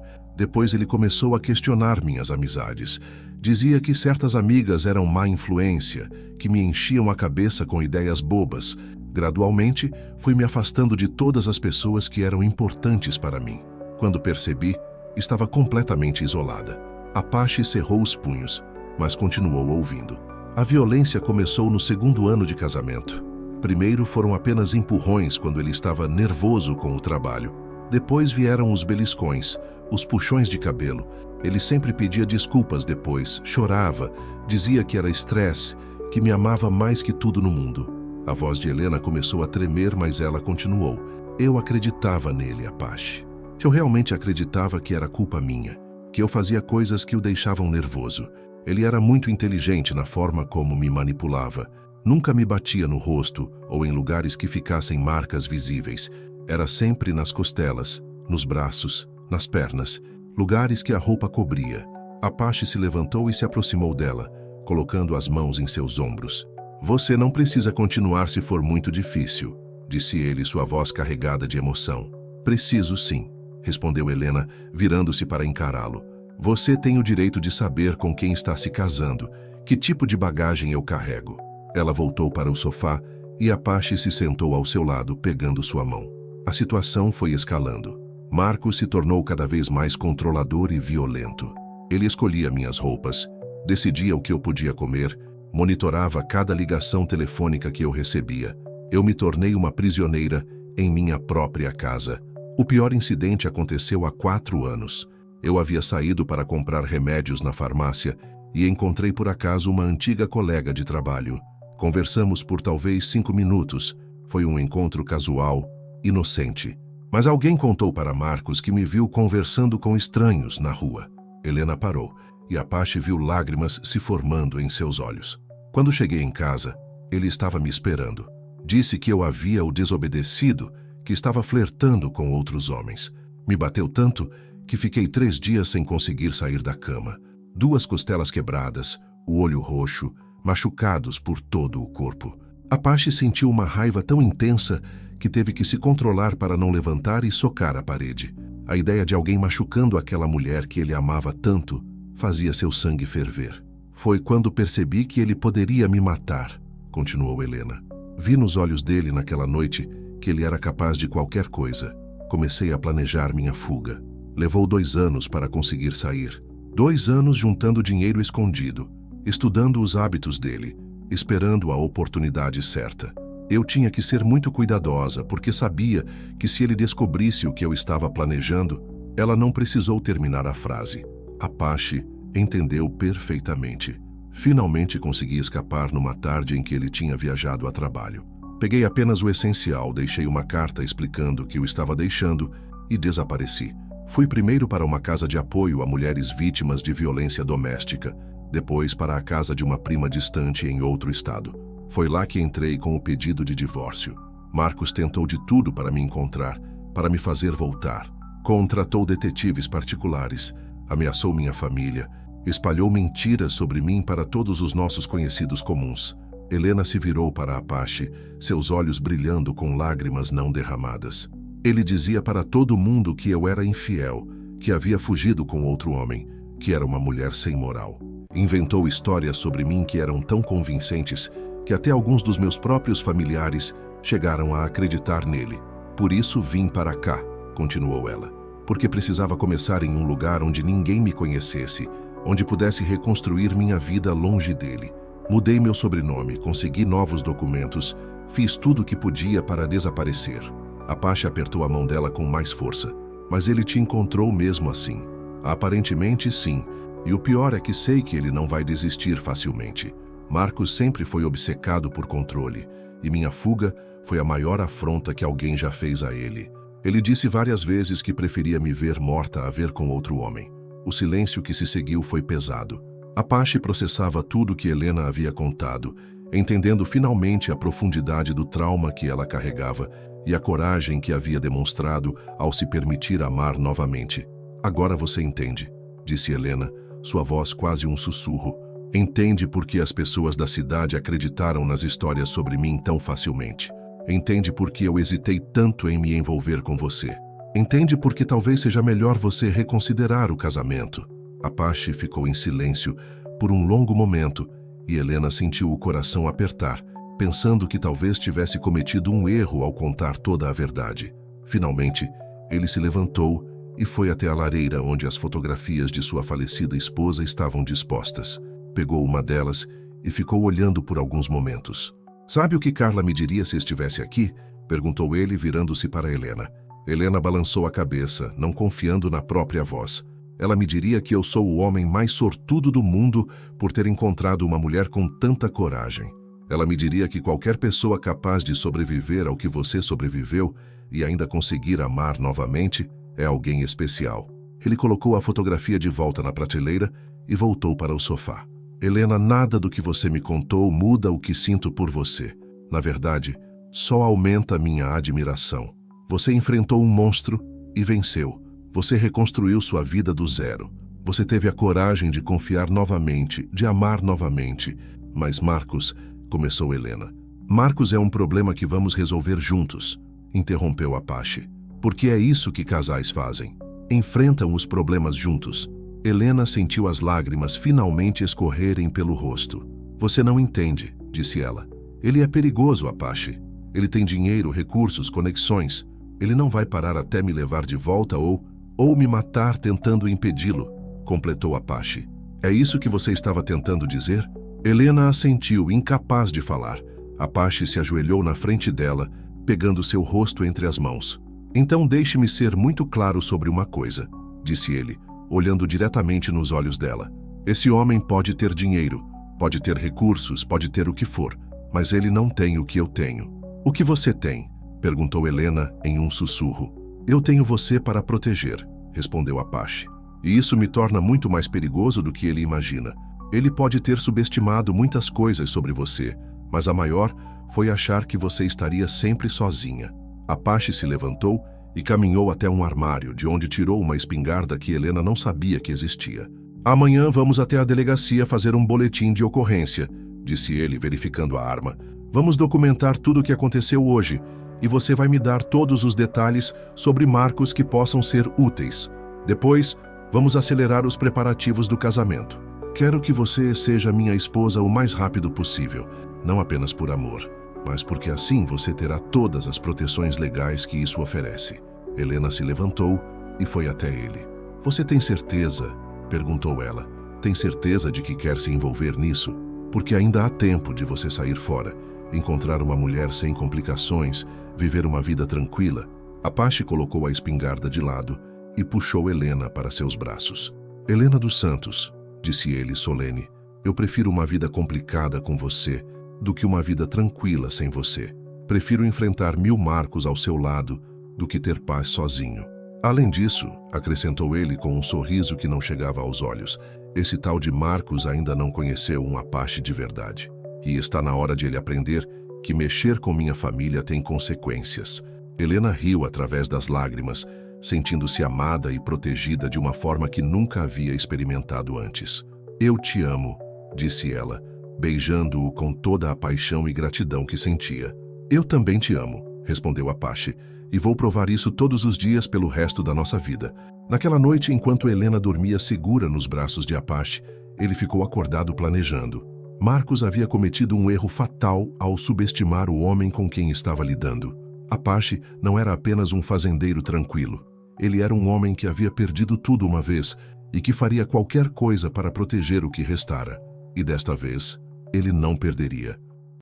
Depois ele começou a questionar minhas amizades. Dizia que certas amigas eram má influência, que me enchiam a cabeça com ideias bobas. Gradualmente, fui me afastando de todas as pessoas que eram importantes para mim. Quando percebi, estava completamente isolada. Apache cerrou os punhos, mas continuou ouvindo. A violência começou no segundo ano de casamento. Primeiro foram apenas empurrões quando ele estava nervoso com o trabalho. Depois vieram os beliscões, os puxões de cabelo. Ele sempre pedia desculpas depois, chorava, dizia que era estresse, que me amava mais que tudo no mundo. A voz de Helena começou a tremer, mas ela continuou. Eu acreditava nele, Apache. Eu realmente acreditava que era culpa minha, que eu fazia coisas que o deixavam nervoso. Ele era muito inteligente na forma como me manipulava. Nunca me batia no rosto ou em lugares que ficassem marcas visíveis. Era sempre nas costelas, nos braços, nas pernas, lugares que a roupa cobria. Apache se levantou e se aproximou dela, colocando as mãos em seus ombros. Você não precisa continuar se for muito difícil, disse ele, sua voz carregada de emoção. Preciso sim, respondeu Helena, virando-se para encará-lo. Você tem o direito de saber com quem está se casando, que tipo de bagagem eu carrego. Ela voltou para o sofá e Apache se sentou ao seu lado, pegando sua mão. A situação foi escalando. Marcos se tornou cada vez mais controlador e violento. Ele escolhia minhas roupas, decidia o que eu podia comer, monitorava cada ligação telefônica que eu recebia. Eu me tornei uma prisioneira em minha própria casa. O pior incidente aconteceu há 4 anos. Eu havia saído para comprar remédios na farmácia e encontrei por acaso uma antiga colega de trabalho. Conversamos por talvez 5 minutos. Foi um encontro casual, inocente. Mas alguém contou para Marcos que me viu conversando com estranhos na rua. Helena parou e Apache viu lágrimas se formando em seus olhos. Quando cheguei em casa, ele estava me esperando. Disse que eu havia o desobedecido, que estava flertando com outros homens. Me bateu tanto que fiquei 3 dias sem conseguir sair da cama. 2 costelas quebradas, o olho roxo, machucados por todo o corpo. Apache sentiu uma raiva tão intensa que teve que se controlar para não levantar e socar a parede. A ideia de alguém machucando aquela mulher que ele amava tanto fazia seu sangue ferver. Foi quando percebi que ele poderia me matar, continuou Helena. Vi nos olhos dele naquela noite que ele era capaz de qualquer coisa. Comecei a planejar minha fuga. Levou 2 anos para conseguir sair. 2 anos juntando dinheiro escondido, estudando os hábitos dele, esperando a oportunidade certa. Eu tinha que ser muito cuidadosa, porque sabia que se ele descobrisse o que eu estava planejando, ela não precisou terminar a frase. Apache entendeu perfeitamente. Finalmente consegui escapar numa tarde em que ele tinha viajado a trabalho. Peguei apenas o essencial, deixei uma carta explicando que o estava deixando e desapareci. Fui primeiro para uma casa de apoio a mulheres vítimas de violência doméstica, depois para a casa de uma prima distante em outro estado. Foi lá que entrei com o pedido de divórcio. Marcos tentou de tudo para me encontrar, para me fazer voltar. Contratou detetives particulares, ameaçou minha família, espalhou mentiras sobre mim para todos os nossos conhecidos comuns. Helena se virou para Apache, seus olhos brilhando com lágrimas não derramadas. Ele dizia para todo mundo que eu era infiel, que havia fugido com outro homem, que era uma mulher sem moral. Inventou histórias sobre mim que eram tão convincentes que até alguns dos meus próprios familiares chegaram a acreditar nele. Por isso vim para cá, continuou ela, porque precisava começar em um lugar onde ninguém me conhecesse, onde pudesse reconstruir minha vida longe dele. Mudei meu sobrenome, consegui novos documentos, fiz tudo o que podia para desaparecer. Apache apertou a mão dela com mais força. Mas ele te encontrou mesmo assim. Aparentemente, sim. E o pior é que sei que ele não vai desistir facilmente. Marcos sempre foi obcecado por controle, e minha fuga foi a maior afronta que alguém já fez a ele. Ele disse várias vezes que preferia me ver morta a ver com outro homem. O silêncio que se seguiu foi pesado. Apache processava tudo que Helena havia contado, entendendo finalmente a profundidade do trauma que ela carregava e a coragem que havia demonstrado ao se permitir amar novamente. Agora você entende, disse Helena, sua voz quase um sussurro. Entende por que as pessoas da cidade acreditaram nas histórias sobre mim tão facilmente. Entende por que eu hesitei tanto em me envolver com você. Entende por que talvez seja melhor você reconsiderar o casamento. Apache ficou em silêncio por um longo momento e Helena sentiu o coração apertar, pensando que talvez tivesse cometido um erro ao contar toda a verdade. Finalmente, ele se levantou e foi até a lareira onde as fotografias de sua falecida esposa estavam dispostas. Pegou uma delas e ficou olhando por alguns momentos. Sabe o que Carla me diria se estivesse aqui? Perguntou ele, virando-se para Helena. Helena balançou a cabeça, não confiando na própria voz. Ela me diria que eu sou o homem mais sortudo do mundo por ter encontrado uma mulher com tanta coragem. Ela me diria que qualquer pessoa capaz de sobreviver ao que você sobreviveu e ainda conseguir amar novamente é alguém especial. Ele colocou a fotografia de volta na prateleira e voltou para o sofá. Helena, nada do que você me contou muda o que sinto por você. Na verdade, só aumenta minha admiração. Você enfrentou um monstro e venceu. Você reconstruiu sua vida do zero. Você teve a coragem de confiar novamente, de amar novamente. Mas Marcos, começou Helena. Marcos é um problema que vamos resolver juntos, interrompeu Apache. Porque é isso que casais fazem. Enfrentam os problemas juntos. Helena sentiu as lágrimas finalmente escorrerem pelo rosto. Você não entende, disse ela. Ele é perigoso, Apache. Ele tem dinheiro, recursos, conexões. Ele não vai parar até me levar de volta ou me matar tentando impedi-lo, completou Apache. É isso que você estava tentando dizer? Helena assentiu, incapaz de falar. Apache se ajoelhou na frente dela, pegando seu rosto entre as mãos. Então deixe-me ser muito claro sobre uma coisa, disse ele, olhando diretamente nos olhos dela. Esse homem pode ter dinheiro, pode ter recursos, pode ter o que for, mas ele não tem o que eu tenho. O que você tem? Perguntou Helena em um sussurro. Eu tenho você para proteger, respondeu Apache. E isso me torna muito mais perigoso do que ele imagina. Ele pode ter subestimado muitas coisas sobre você, mas a maior foi achar que você estaria sempre sozinha. Apache se levantou e caminhou até um armário, de onde tirou uma espingarda que Helena não sabia que existia. Amanhã vamos até a delegacia fazer um boletim de ocorrência, disse ele, verificando a arma. Vamos documentar tudo o que aconteceu hoje, e você vai me dar todos os detalhes sobre Marcos que possam ser úteis. Depois, vamos acelerar os preparativos do casamento. Quero que você seja minha esposa o mais rápido possível, não apenas por amor, mas porque assim você terá todas as proteções legais que isso oferece. Helena se levantou e foi até ele. Você tem certeza? Perguntou ela. Tem certeza de que quer se envolver nisso? Porque ainda há tempo de você sair fora, encontrar uma mulher sem complicações, viver uma vida tranquila. Apache colocou a espingarda de lado e puxou Helena para seus braços. Helena dos Santos, disse ele solene, eu prefiro uma vida complicada com você do que uma vida tranquila sem você. Prefiro enfrentar 1000 Marcos ao seu lado do que ter paz sozinho. Além disso, acrescentou ele com um sorriso que não chegava aos olhos, esse tal de Marcos ainda não conheceu um Apache de verdade. E está na hora de ele aprender que mexer com minha família tem consequências. Helena riu através das lágrimas, sentindo-se amada e protegida de uma forma que nunca havia experimentado antes. Eu te amo, disse ela, beijando-o com toda a paixão e gratidão que sentia. Eu também te amo, respondeu Apache, e vou provar isso todos os dias pelo resto da nossa vida. Naquela noite, enquanto Helena dormia segura nos braços de Apache, ele ficou acordado planejando. Marcos havia cometido um erro fatal ao subestimar o homem com quem estava lidando. Apache não era apenas um fazendeiro tranquilo. Ele era um homem que havia perdido tudo uma vez e que faria qualquer coisa para proteger o que restara. E desta vez, ele não perderia.